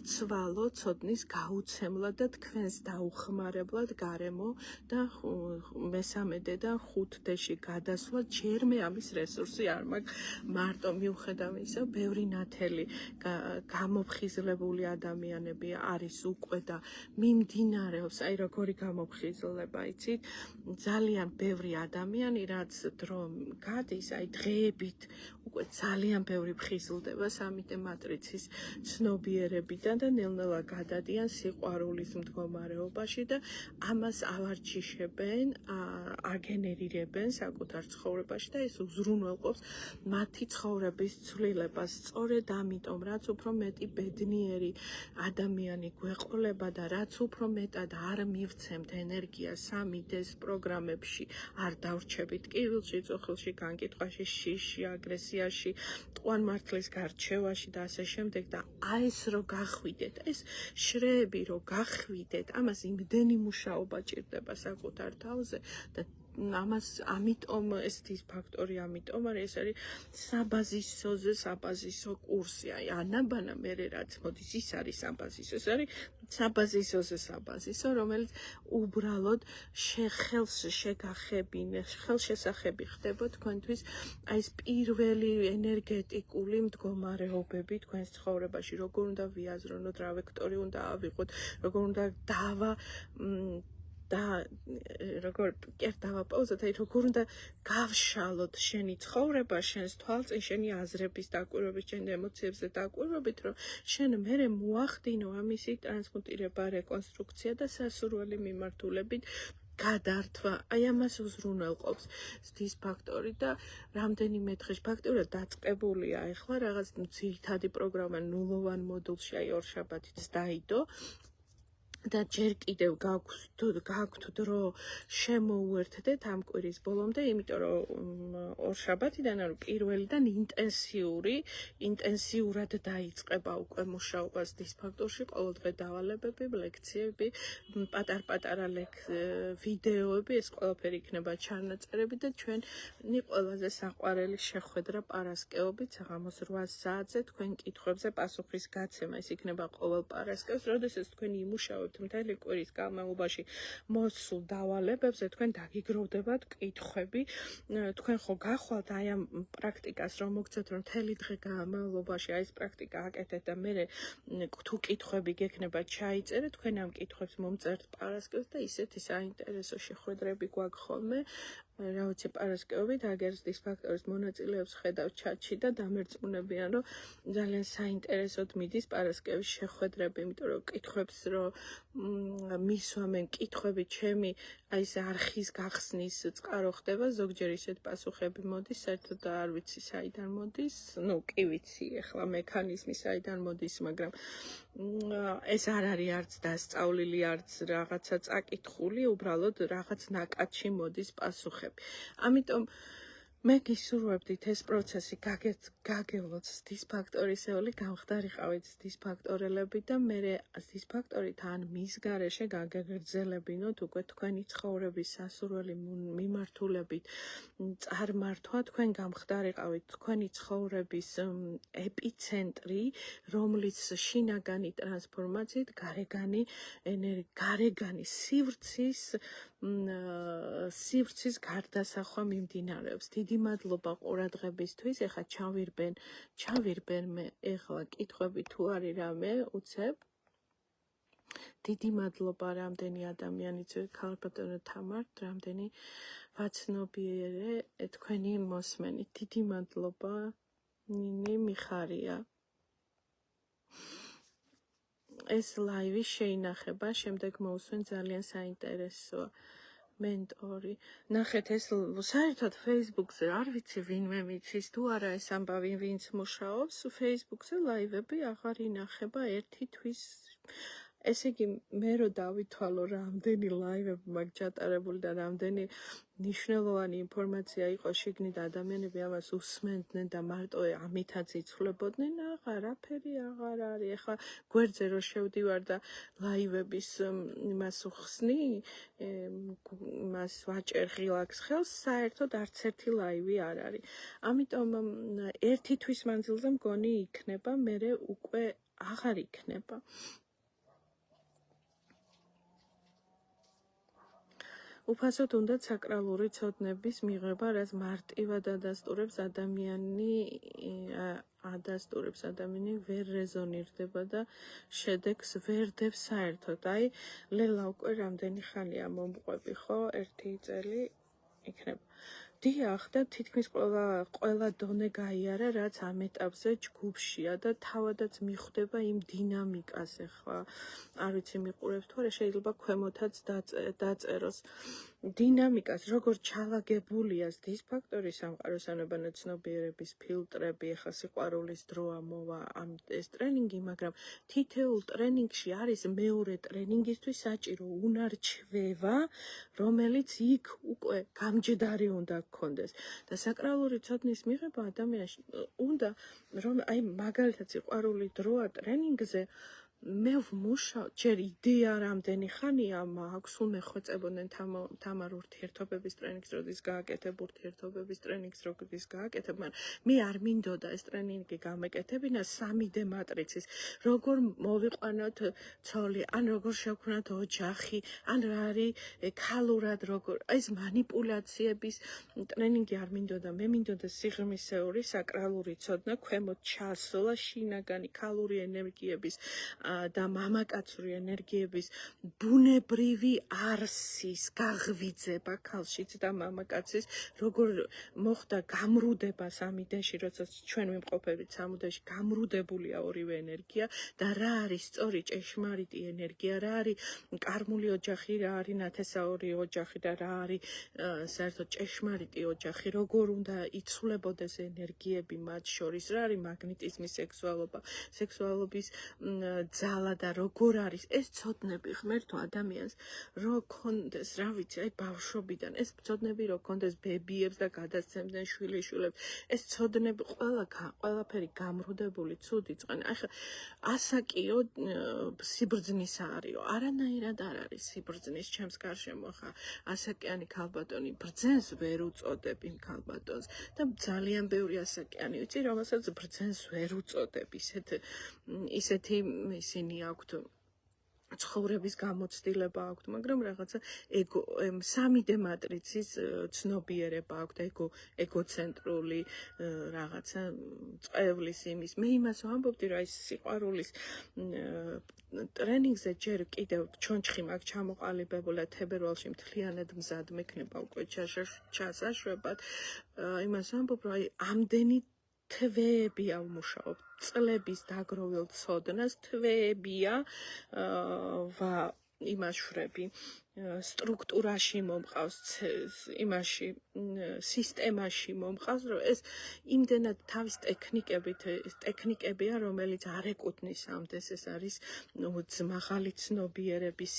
ვცვალო ცოდნის გაუცემლად და თქვენს დაუხმარებლად გარემო და მესამედე და 5D-ში გადასვლა, ჯერ მე ამის რესურსი არ მაქვს, მარტო მიუხედავ ისა, ბევრი ნათელი გამოფხიზლებული ადამიანები არის უკვე და მიმდინარეობს, აი როგორი გამოფხიზლება, იცით? ძალიან ბევრი ადამიანი, რაც დრო გადის, აი დღეებით უკვე ძალიან ბევრი ფხიზლდება სამიტე მატრიცის ცნობიერებიდან და ნელ-ნელა გადადიან სიყვარულის მდგომარეობაში და ამას ავარჯიშებენ, აგენერირებენ საკუთარ ცხოვრებაში და ეს უზრუნველყოფს მათი ცხოვრების ცვლილებას. სწორედ ამიტომ, რაც უფრო მეტი ბედნიერი ადამიანი გვეყოლება და რაც უფრო მეტად არ მივცემთ ენერგიას 3D-ს პროგრამებში, არ დავრჩებით კივილში, წუხილში, განკითხვაში, შიში, აგრესიაში, ტყვანმართლის გარჩევაში და ასე შემდეგ და აი ეს რო გახვიდეთ, ეს შრეები რო გახვიდეთ, ამას იმდენი მუშაობა ჭირდება საკუთარ თავზე და ამას ამიტომ ეს ის ფაქტორი ამიტომ არის ეს არის საბაზისო კურსი აი ანაბანა მე რაც მოდის ის არის საბაზისო ეს არის საბაზისო რომელიც უბრალოდ ხელს შეგახებინე ხელშესახები ხდება თქვენთვის აი ეს პირველი ენერგეტიკული მდგომარეობები თქვენს ცხოვრებაში როგორ უნდა ვიაზრონოთ რა ვექტორი უნდა ავიღოთ როგორ უნდა და როგორ დავაპაუზოთ, აი როგორ უნდა გავშალოთ შენი ცხოვრება, შენს თვალწინ, შენი აზრების დაკვირვებით, შენი ემოციებზე დაკვირვებით, რომ შენ მერე მოახდინო ამისი ტრანსმუტირება, რეკონსტრუქცია და სასურველი მიმართულებით გადართვა. აი ამას უზრუნველყოფს ზრდის ფაქტორი და რამდენიმე დღეში ფაქტობრივად დაწყებულია ახლა რაღაც ძირითადი პროგრამა ნულოვან მოდულში, აი ორშაბათიც დაიდო. და ჯერ კიდევ გაქვთ დრო შემოუერთდეთ ამ კვირის ბოლომდე, იმიტომ რომ ორშაბათიდან ანუ პირველიდან ინტენსიურად დაიწყება უკვე მუშაობას დისფაქტორში, ყოველდღე დავალებები, ლექციები, პატარ-პატარა ვიდეოები, ეს ყველაფერი იქნება ჩანაწერები და ჩვენი ყველაზე საყვარელი შეხვედრა პარასკევობით საღამოს 8 საათზე თქვენ კითხვებზე პასუხის გაცემა. ეს იქნება ყოველ პარასკევს, როდესაც თქვენ იმუშავებთ მთელი კვირის განმავლობაში მოსულ დავალებებზე, თქვენ დაგიგროვდებათ კითხვები. თქვენ ხო გახვალთ აი ამ პრაქტიკას, რომ მოგცეთ, რომ მთელი დღე განმავლობაში აი ეს პრაქტიკა აკეთეთ და მე თუ კითხვები გექნება ჩაიწერეთ, თქვენ ამ კითხვებს მომწერთ პარასკევს და ისეთი საინტერესო შეხვედრები გვაქვს ხოლმე. Რავიცი პარასკევობით აგერს დისფაქტორის მონაწილეებს ხედავ ჩატში და დამერწმუნებიან, რომ ძალიან საინტერესოდ მიდის პარასკევის შეხვედრები, იმიტომ რომ კითხვებს რომ მისვამენ კითხვები ჩემი აი ეს არხის გახსნის წყარო ხდება, ზოგჯერ ისეთ პასუხები მოდის, საერთოდ არ ვიცი საიდან მოდის, ну, კი ვიცი, ახლა მექანიზმი საიდან მოდის, მაგრამ ეს არ არის არც დასწავლილი, არც რაღაცა წაკითხული, უბრალოდ რაღაც ნაკადში მოდის პასუხები. ამიტომ მე გისურვებდით ეს პროცესი გაგევლოთ დისფაქტორისეული, გამხდარიყავით დისფაქტორელები და მე დისფაქტორით ან მის გარეშე გაგაგრძელებინოთ უკვე თქვენი ცხოვრების სასურველი მიმართულებით წარმართვა, თქვენ გამხდარიყავით თქვენი ცხოვრების ეპიცენტრი, რომლის შინაგანი ტრანსფორმაციით გარეგანი სივრცის გარდასახვა მიმდინარეობს. დიდი მადლობა ყურადღებისთვის. ეხლა ჩავირბენ მე ეხლა კითხვები თუ არის რამე უცებ. დიდი მადლობა რამდენი ადამიანი ქალბატონო თამარ, რამდენი ვაცნობიერე თქვენი მოსმენით. დიდი მადლობა ნინი მიხარია. ეს ლაივი შეინახება, შემდეგ მოусვენ ძალიან საინტერესოა. მენტორი. ნახეთ ეს საერთოდ Facebook-ზე არ ვიცი ვინმე მიცის თუ არა ეს ამბავი ვინც მუშაობს, Facebook-ზე ლაივები აღარ ინახება ერთი თვის. ესე იგი მე რო დავითვალო რამდენი ლაივები მაქვს ჩატარებული და რამდენი ნიშნულოვანი ინფორმაცია იყო შიგნით ადამიანები ამას უსმენდნენ და მარტო ამითაც იცვლებოდნენ, აღარაფერი აღარ არის. ეხლა გვერდზე რო შევდივარ და ლაივების იმას ვხსნი, იმას ვაჭერ ღილაკს ხელს, საერთოდ არც ერთი ლაივი არ არის. ამიტომ ერთი თვის მანძილზე მგონი იქნება, მერე უკვე აღარ იქნება. უფასოდ უნდა საკრალური ცოდნების მიღება, რაც მარტივად ადასტურებს ადამიანი ვერ რეზონირდება და შედეგს ვერ დებს საერთოდ. აი, ლელა უკვე რამდენი ხანია მომყვები, ხო? 1 წელი იქნება. დიახ, და თითქმის ყველა დონე გაიარა, რაც ამ ეტაპზე ჯგუფშია და თავადაც მიხვდება იმ დინამიკას. ახლა არ ვიცი მიყურებთ თუ არა, შეიძლება ქვემოთაც დაწეროს. დინამიკას, როგორ ჩალაგებულია დისფაქტორის სამყაროს ანაბანო ცნობიერების ფილტრები, ახლა სიყვარულის დროა მოვა ეს ტრენინგი, მაგრამ თითოეულ ტრენინგში არის მეორე ტრენინგისთვის საჭირო უნარჩვევა, რომელიც იქ უკვე გამჯდარი უნდა გქონდეს. და საკრალური ცოდნის მიღება ადამიანში უნდა, რომ აი მაგალითად სიყვარული დროა ტრენინგზე მე ვმუშაობ, ჯერ იდეა რამდენი ხანია მაქვს, მე ხვეწებოდნენ თამარ ურთიერთობების ტრენინგს, როდის გააკეთებ ურთიერთობების ტრენინგს, როდის გააკეთებ, მაგრამ მე არ მინდოდა ეს ტრენინგი გამეკეთებინა 3D მატრიცის, როგორ მოვიყვანოთ ცოლი, ან როგორ შევქმნათ ოჯახი, ან რა არის ქალურად როგორ, ეს манипуляციების ტრენინგი არ მინდოდა, მე მინდოდა სიღრმისეული საკრალური ცოდნა, ქვემოთ ჩასვლა, შინაგანი ქალური ენერგიების და მამაკაცური ენერგიების ბუნებრივი არსის გაღვიძება ქალშიც და მამაკაცის, როგორ მოხდა გამრუდება სამიდეში, როდესაც ჩვენ ვიმყოფებით სამუდეში, გამრუდებულია ორივე ენერგია და რა არის სწორი ჭეშმარიტი ენერგია, რა არის კარმული ოჯახი, რა არის ნათესაური ოჯახი და რა არის საერთოდ ჭეშმარიტი ოჯახი, როგორ უნდა იცვლებოდეს ენერგიები მათ შორის, რა არის მაგნეტიზმი, სექსუალობა, სექსუალობის ძალა და როგორ არის ეს ცოდნები ღმერთო ადამიანს რო კონდეს რა ვიცი აი ბავშვობიდან ეს ცოდნები რო კონდეს ბებიებს და გადასცემდნენ შვილიშვილებს ეს ცოდნები ყველაფერი გამრუდებული ცუდი წყენ ახლა ასაკიო სიბრძნის არისო არანაირად არ არის სიბრძნის ჩემს გარშემო ხა ასაკიანი ქალბატონი ბრძენს ვერ უწოდებ იმ ქალბატონს და ძალიან ბევრი ასაკიანი ვიცი რომელსაც ბრძენს ვერ უწოდებ ისეთი ისინი აქვთ ცხოვრების გამოცდილება აქვთ, მაგრამ რაღაცა სამიდე მატრიცის ცნობიერება აქვთ, ეგოცენტრული რაღაცა წევლის იმის. მე იმას ვამბობდი, რა ის სიყვარულის ტრენინგზე ჯერ კიდევ ჩონჩხი მაქვს ჩამოყალიბებული თებერვალში მთლიანად მზად მექნება უკვე ჩასაშვებად. იმას ვამბობ, რომ აი ამდენი თვეებია ვმუშაობ წლების დაგროვილ ცოდნას თვეებია იმაშვები სტრუქტურაში მომყავს იმაში სისტემაში მომყავს რომ ეს იმდენად თავის ტექნიკებია რომელიც არ ეკუთვნის ამდენს ეს არის მაღალი ცნობიერების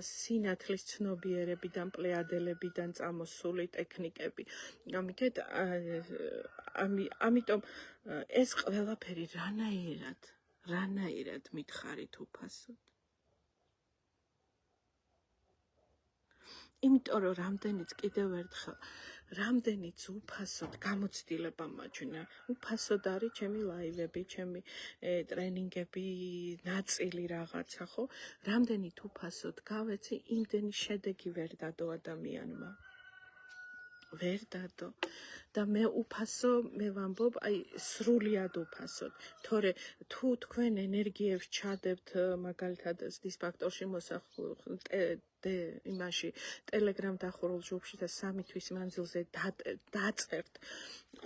სინათლის ცნობიერებიდან პლეადებიდან წამოსული ტექნიკები ამიტომ ეს ყველაფერი რანაირად მითხარით უფასოდ იმიტომ რომ რამდენიც კიდევ ერთხელ რამდენიც უფასოდ გამოცდილება მაჩვენა უფასოდ არის ჩემი ლაივები ჩემი ტრენინგები ნაწილი რაღაცა ხო რამდენით უფასოდ გავეცი იმდენი შედეგი ვერ დადო ადამიანმა ვერ დადო და მე უფასო მე ვამბობ აი სრულიად უფასოდ თორე თუ თქვენ ენერგიებს ჩადებთ მაგალითად დისფაქტორში იმაში ტელეგრამ დახურულ ჯგუფში და 3 თვის მანძილზე დაწერთ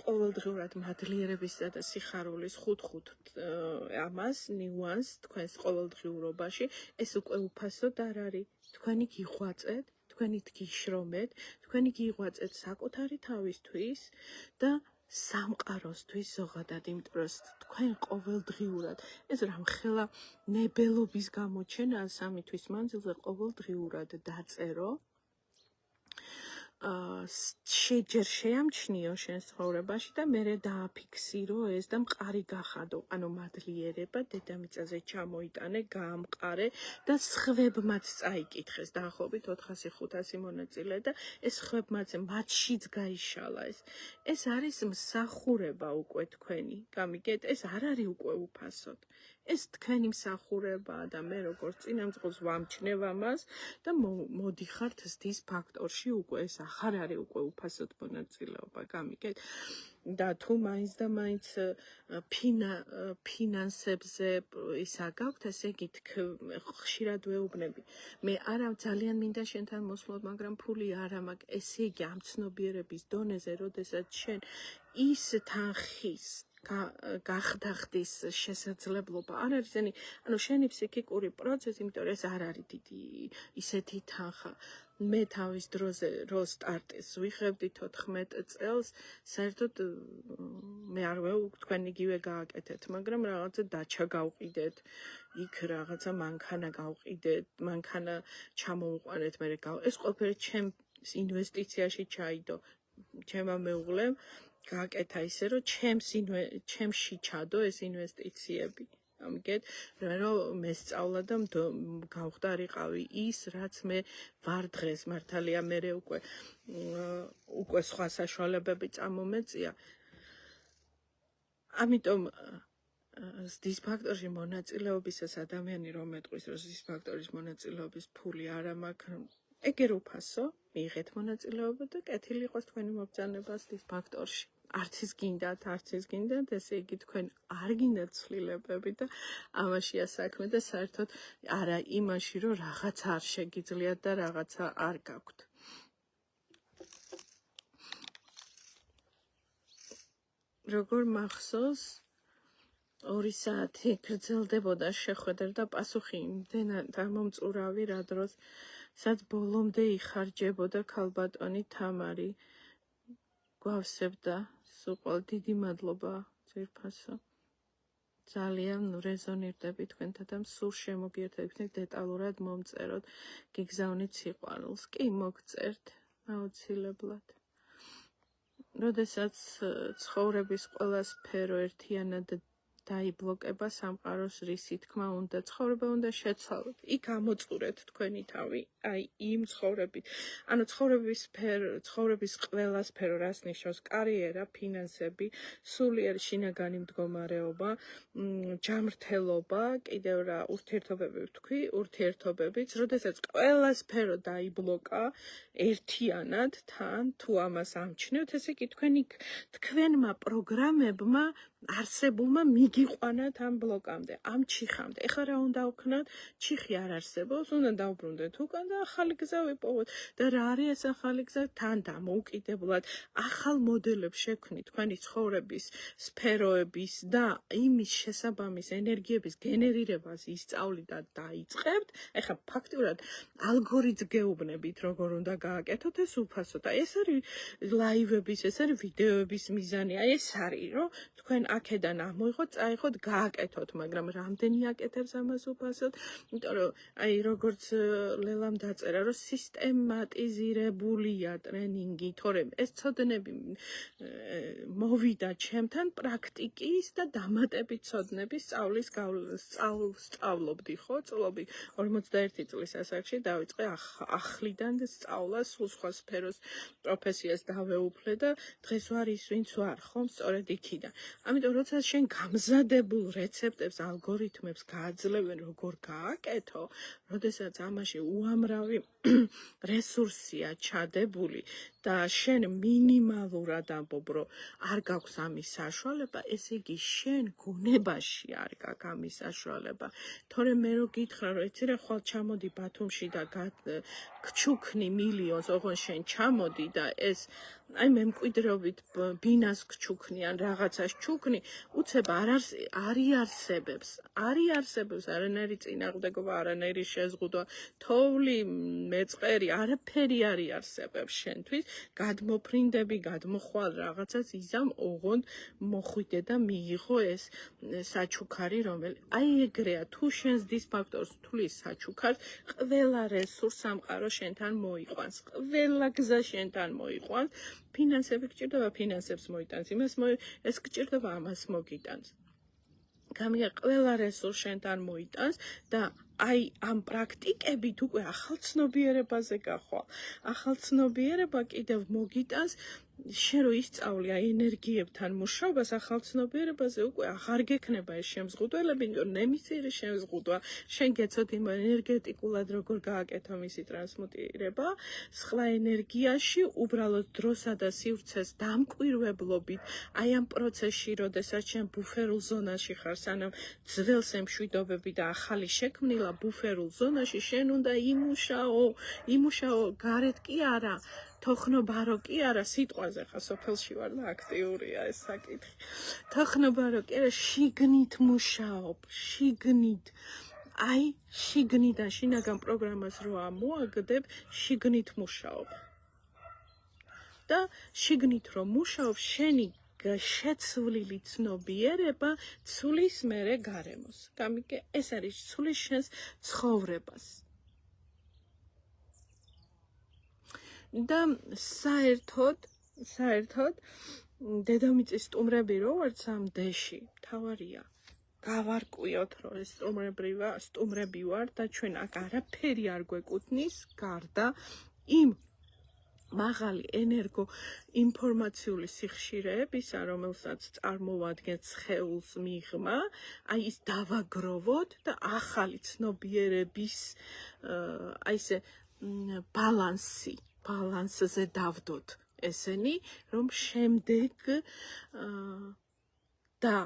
ყოველდღიურად მადლიერებისა და სიხარულის 5 ამას ნიუანს თქვენს ყოველდღიურობაში ეს უკვე უფასოდ არ არის თქვენი გიღვაწეთ თქვენი გიშრომეთ თქვენი გიღვაწეთ საკუთარი თავისთვის და სამყაროსთვის ზოგადად იმიტომ რომ თქვენ ყოველდღიურად ეს რამხელა ნებელობის გამოჩენაა 3 თვის მანძილზე ყოველდღიურად დაწერო ჯერ შეამჩნიო შენ ცხოვრებაში და მერე დააფიქსირო ეს და მყარი გახადო ანუ მადლიერება დედამიწაზე ჩამოიტანე გაამყარე და სხვებმაც წაიკითხეს დაახლოებით 400-500 მონაწილე და ეს სხვებმაც მათშიც გაიშალა ეს არის მსახურება უკვე თქვენი გამიგეთ ეს არ არის უკვე უფასოდ ეს თქვენი მსახურებაა და მე როგორც წინამძღოლს ვამჩნევ ამას და მოდიხართ ზდის ფაქტორში უკვე ეს ახარ არის უკვე უფასოდ მონაწილეობა გამიგეთ და თუ მაინც და მაინც ფინანსებზე ისა გაქვთ ესე იგი ხშირად ვეუბნები მე არა ძალიან მინდა შენთან მოსვლოდ მაგრამ ფული არა მაქვს ესე იგი ამ ცნობიერების დონეზე როდესაც შენ ის თანხის გახდახდის შესაძლებლობა არ არის ანუ შენი ფსიქიკური პროცესი იმიტომ ეს არ არის დიდი ისეთი თანხა მე თავის დროზე რო სტარტის ვიხებდი 14 წელს საერთოდ მე არ ვეუბნ თქვენ იგივე გააკეთეთ მაგრამ რაღაცა დაჩა გავყიდეთ იქ რაღაცა მანქანა გავყიდეთ მანქანა ჩამოუყარეთ მე ეს ყველაფერი ჩემს ინვესტიციაში ჩაიდო ჩემმა მეუღლემ გააკეთა ისე რომ ჩემში ჩადო ეს ინვესტიციები ამგეთ რომ მესწავლა და გავხდარიყავი ის რაც მე ვარ დღეს მართალია მე უკვე სხვა საშუალებები წამომეწია ამიტომ ზდის ფაქტორში მონაწილეობისას ადამიანი რომ მეტყვის რომ ზდის ფაქტორის მონაწილეობის ფული არა მაქვს ეგერ უფასო მიიღეთ მონაწილეობა და კეთილი იყოს თქვენი მობრძანება ზდის ფაქტორში არც ის გინდათ, ესე იგი თქვენ არ გინდათ ცვლილებები და ამაშია საქმე და საერთოდ არა იმაში, რომ რაღაცა არ შეგიძლიათ და რაღაცა არ გაქვთ. როგორ მახსოვს 2 საათი გრძელდებოდა შეხვედრა და პასუხი იმდენად ამომწურავი რა დროს სადაც ბოლომდე იხარჯებოდა ქალბატონი თამარი გვავსებდა სულ დიდი მადლობა ძვირფასო ძალიან რეზონირდები თქვენთან და სულ შემოგიერთებთ დეტალურად მომწეროთ, გიგზავნით სიყვარულს. კი, მოგწერთ აუცილებლად. როდესაც ცხოვრების ყველა სფერო ერთიანად დაიბლოკება, სამყაროს რისი თქმა უნდა, ცხოვრება უნდა შეცვალოთ. იქ ამოწურეთ თქვენი თავი, აი იმ ცხოვრებით. ანუ ცხოვრების ყველა სფერო, რას ნიშნავს? კარიერა, ფინანსები, სულიერ შინაგანი მდგომარეობა, ჯანმრთელობა, კიდევ რა, ურთიერთობები ვთქვი, ურთიერთობებიც, როდესაც ყველა სფერო დაიბლოკა ერთიანად თან, თუ ამას ამჩნევთ, ესე იგი თქვენმა პროგრამებმა არსებულმა მიგიყვანათ ამ ბლოკამდე, ამ ჩიხამდე. ეხლა რა უნდა ვქნათ? ჩიხი არ არსებობს, უნდა დავბრუნდეთ უკან და ახალი გზა ვიპოვოთ. და რა არის ეს ახალი გზა? თან დამოუკიდებლად ახალ მოდელებს შექმნით თქვენი ცხოვრების სფეროების და იმის შესაბამის ენერგიების გენერირებას ისწავლით და დაიწყებთ. ეხლა ფაქტურად ალგორითმს გეუბნებით, როგორ უნდა გააკეთოთ ეს უფასოდ. აი ეს არის ლაივების, ეს არის ვიდეოების მიზანი. აი ეს არის, რომ თქვენ აქედან ამოიღოთ, წაიღოთ, გააკეთოთ, მაგრამ რამდენი აკეთებს ამას უფასოდ? იმიტომ რომ აი როგორც ლელამ დაწერა, რომ სისტემატიზირებულია ტრენინგი, თორემ ეს ცოდნები მოვიდა ჩემთან პრაქტიკის და დამატებით ცოდნების სწავლობდი, ხო? წლობი 41 წლის ასაკში დავიწყე ახლიდან სწავლა, სულ სხვა სფეროს პროფესიას დავეუფლე და დღეს ვარ ის, ვინც ვარ, ხომ? სწორედ იქიდან. ამიტომ როცა შენ გამზადებულ რეცეპტებს, ალგორითმებს გააძლევენ, როგორ გააკეთო, როდესაც ამაში უამრავი რესურსია ჩადებული და შენ მინიმალურად ამბობ, რომ არ გაქვს ამის საშუალება, ესე იგი შენ გონებაში არ გაქვს ამის საშუალება. თორემ მე რო გითხრა, რომ ეცი რა ხვალ ჩამოდი ბათუმში და გჩუქნი მილიონს, ოღონდ შენ ჩამოდი და ეს აი მემკვიდრეობით ბინას გჩუქნი ან რაღაცას ჩუქნი, უცებ არ არიარსებებს, არანაირი წინააღმდეგობა, არანაირი შეზღუდვა, თოვლი, მეწყერი, არაფერი არიარსებებს შენთვის, გადმოფრინდები, გადმოხვალ რაღაცას იზამ, ოღონდ მოხვიდე და მიიღო ეს საჩუქარი, რომელიც აი ეგრეა, თუ შენს დისფაქტორს თulis საჩუქარს, ყველა რესურს სამყარო შენთან მოიყვანს, ყველა გზა შენთან მოიყვანს. ფინანსები გჭირდება, ფინანსებს მოიტანს, ეს გჭირდება, ამას მოგიტანს. გამიგე ყველა რესურს შენთან მოიტანს და აი ამ პრაქტიკებით უკვე ახალ ცნობიერებაზე გახვალ. ახალ ცნობიერება კიდევ მოგიტანს შენ რო ისწავლი აი ენერგიებთან მუშაობას, ახალ ცნობიერებაზე უკვე აღარ გექნება ეს შემზღუდველები, იმიტომ რომ ნემისწირი შემზღუდვა, შენ გეცოთ იმ ენერგეტიკულად როგორ გააკეთო მისი ტრანსმუტირება, სხვა ენერგიაში უბრალოდ დროსა და სივრცეს დამკვირვებლობით, აი ამ პროცესში, როდესაც შენ ბუფერულ ზონაში ხარ, სანამ ძველს ემშვიდობები და ახალი შექმნილა ბუფერულ ზონაში, შენ უნდა იმუშაო, გარეთ კი არა. თოხნობარო კი არა, სიტყვაზე ხა სოფელში ვარ და აქტიურია ეს საკითხი. თოხნობარო კი არა, შიგნით მუშაობ, შიგნით. აი, შიგნიდან შინაგან პროგრამას რო ამოაგდებ, შიგნით მუშაობ. და შიგნით რო მუშაობ, შენი შეცვლილი ცნობიერება ცვლის მერე გარემოს. გამიგე, ეს არის ცვლის შენს ცხოვრებას. და საერთოდ დედამიწის სტუმრები რო ვართ სამ დეში, თავარია გავარკვიოთ, რომ ეს სტუმრები ვარ და ჩვენ აქ არაფერი არ გვეკუთვნის გარდა იმ მაღალი ენერგო ინფორმაციული სიხშირეებისა, რომელსაც წარმოვადგენს სხეულს მიღმა, აი ის დავაგროვოთ და ახალი ცნობიერების აი ესე ბალანსზე დავდოთ ესენი, რომ შემდეგ და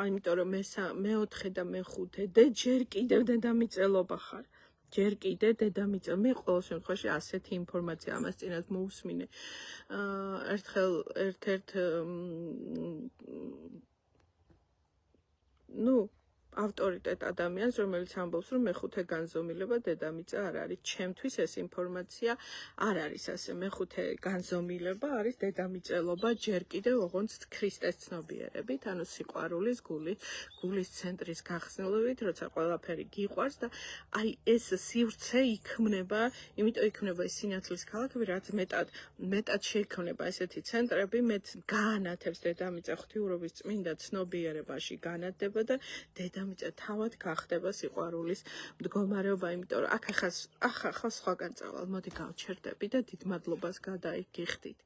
იმიტომ რომ მეოთხე და მეხუთე და ჯერ კიდევ დედამიწელობა ხარ. ჯერ კიდე დედამიწა. მე ყოველ შემთხვევაში ასეთი ინფორმაცია ამას წინათ მოусმინე. ერთხელ ერთ-ერთ ავტორიტეტ ადამიანს, რომელიც ამბობს, რომ მეხუთე განზომილება დედამიწა არ არის. ჩემთვის ეს ინფორმაცია არ არის ასე. მეხუთე განზომილება არის დედამიწელობა, ჯერ კიდევ ოღონდ ქრისტეს ცნობიერებით, ანუ სიყვარულის, გულის ცენტრის გახსნილობით, როცა ყველაფერი გიყვარს და აი ეს სივრცე იქმნება, იმიტომ იქმნება ეს სინათლის ქალაქები, რაც მეტად შეიქმნება ესეთი ცენტრები, მეტ გაანათებს დედამიწა ღვთიურობის წმინდა ცნობიერებაში განათდება და დედამიწა თავად გახდება სიყვარულის მდგომარეობა, იმიტომ რომ აქ ახლა სხვაგან წავალ, მოდი გავჩერდები და დიდ მადლობას გადაიგიხდით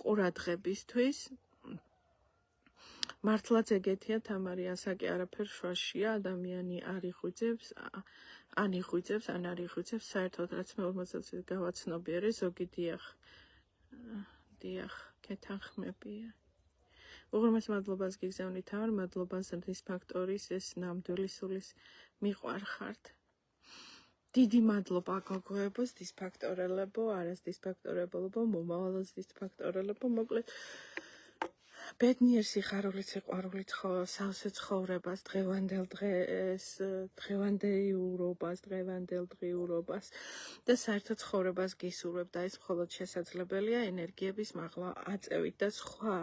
ყურადღებისთვის. მართლაც ეგეთია თამარი, ასაკი არაფერ შვაშია, ადამიანი არ იღვიძებს, ან იღვიძებს, ან არ იღვიძებს, საერთოდ რაც მე 50-ზე გავაცნობიერე, ზოგი დიახ, კეთანხმებია. უღრმეს მადლობას გიგზავნით თამარ, მადლობა ზრდის ფაქტორის ეს ნამდვილი სულის მიყვარხართ. დიდი მადლობა გოგოებოს, დისფაქტორელებო, არას დისფაქტორებოლებო, მომავალს დისფაქტორელებო, მოკლედ ბედნიერ სიხარულით, სიყვარულით სავსე ცხოვრებას, დღევანდელ დღეს, დღევანდელ დღიურობას და საერთოდ ცხოვრებას გისურვებ და ეს მხოლოდ შესაძლებელია ენერგიების მაღლა აწევით და სხვა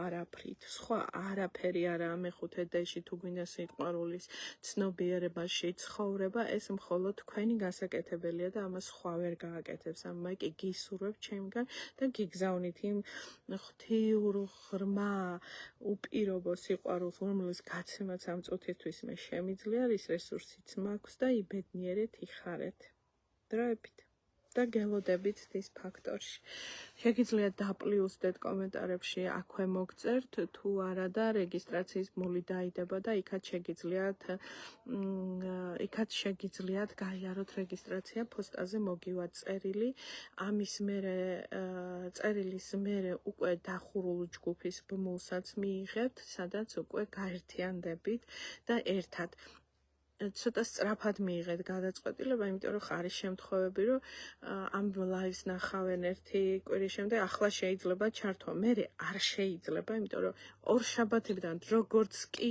არაფერი არაა მეხუთე დეში თუ გვინდა სიყვარულის ცნობიერებაში ცხოვრება, ეს მხოლოდ თქვენი გასაკეთებელია და ამას სხვა ვერ გააკეთებს. ამიტომ კი გისურვებ ჩემგან და გიგზავნით იმ ღვთიურ ღრმა უპირობო სიყვარულს, რომელიც გაცემაც ამ წუთისთვის მე შემიძლია, რის რესურსიც მაქვს და იბედნიერეთ, იხარეთ. დროებით და გელოდებით დის ფაქტორში. შეგიძლიათ დაპლიუსდეთ კომენტარებში აქვე მოგწერთ, თუ არა და რეგისტრაციის ბმული დაიდება და იქაც შეგიძლიათ გაიაროთ რეგისტრაცია, პოსტაზე მოგივათ წერილი. ამის მერე წერილის მერე უკვე დახურულ ჯგუფის ბმულსაც მიიღებთ, სადაც უკვე გაერთიანდებით და ერთად ცოტა სწრაფად მიიღეთ გადაწყვეტილება, იმიტომ რომ არის შემთხვევები, რომ ამ ლაივს ნახავენ ერთი კვირის შემდეგ, ახლა შეიძლება ჩართვა, მერე არ შეიძლება, იმიტომ რომ ორ შაბათიდან როგორც კი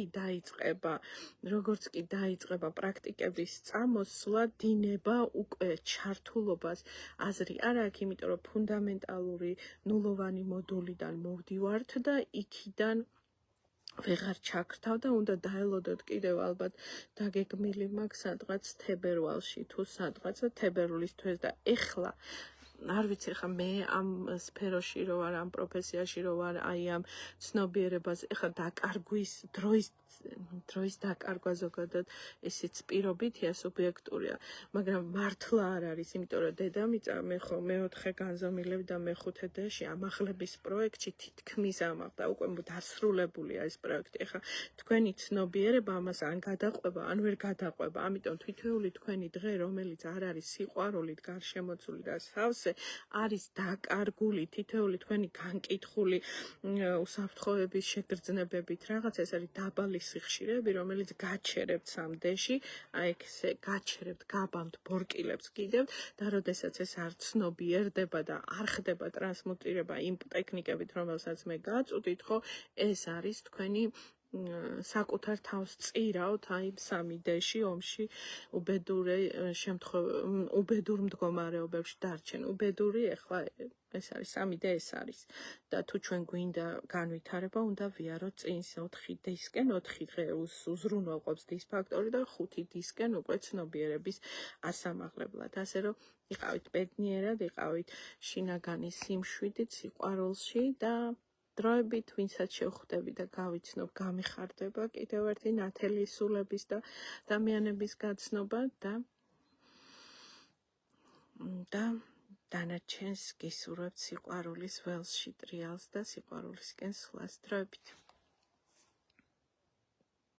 დაიწყება პრაქტიკების წამოსვლა, დინება უკვე ჩართულობას აზრი არ აქვს, იმიტომ რომ ფუნდამენტალური ნულოვანი მოდულიდან მოვდივართ და იქიდან ვეღარ ჩაქრთავ და უნდა დაელოდოთ კიდევ ალბათ დაგეგმილი მაქვს სადღაც თებერვალში თუ სადღაცა თებერვლის თვეს და ეხლა არ ვიცი ხა მე ამ სფეროში რო ვარ, ამ პროფესიაში რო ვარ, აი ამ ცნობიერებას ეხლა დაკარგვის დროის დაკარგვა ზოგადად ესეც პირობითია, სუბიექტურია, მაგრამ მართლა არ არის, იმიტომ რომ დედამიწა მე ხო მეოთხე განზომილები და მეხუთე დეში ამაღლების პროექტში თითქმის ამაღლდა, უკვე დასრულებულია ეს პროექტი. ეხლა თქვენი ცნობიერება ამას ან გადაყვება, ან ვერ გადაყვება, ამიტომ თითოეული თქვენი დღე, რომელიც არ არის სიყვარულით გარშემოცული და სავსე, არის დაკარგული თითოეული თქვენი განკითხული უსაფრთხოების შეგრძნებებით რაღაც, ეს არის დაბალი სიხშირეები, რომელიც გაჩერებთ სამდეში, აი ესე გაჩერებთ, გაბამთ, ბორკილებს კიდევ და როდესაც ეს არ ცნობიერდება და არ ხდება ტრანსმუტირება იმ ტექნიკებით, რომელსაც მე გაწვდით, ხო, ეს არის თქვენი საკუთარ თავს წირავთ აი 3D-ში, ომში, უბედურ მდგომარეობებში დარჩენ. უბედური ეხლა ეს არის 3D ეს არის და თუ ჩვენ გვინდა განვითარება, უნდა ვიაროთ წინს 4 დისკენ, 4 დღე უზრუნველყოფს დისფაქტორი და 5 დისკენ უკვე ცნობიერების ასამაღლებლად. ასე რომ იყავით ბედნიერად, იყავით შინაგანი სიმშვიდით, სიყვარულში და დროებით, ვინცაც შევხვდები და გავიცნობ, გამიხარდება კიდევ ერთი ნათელი სულების და ადამიანების გაცნობა და დანარჩენს გისურვებთ სიყვარულის ველში ტრიალს და სიყვარულისკენ სვლას. დროებით.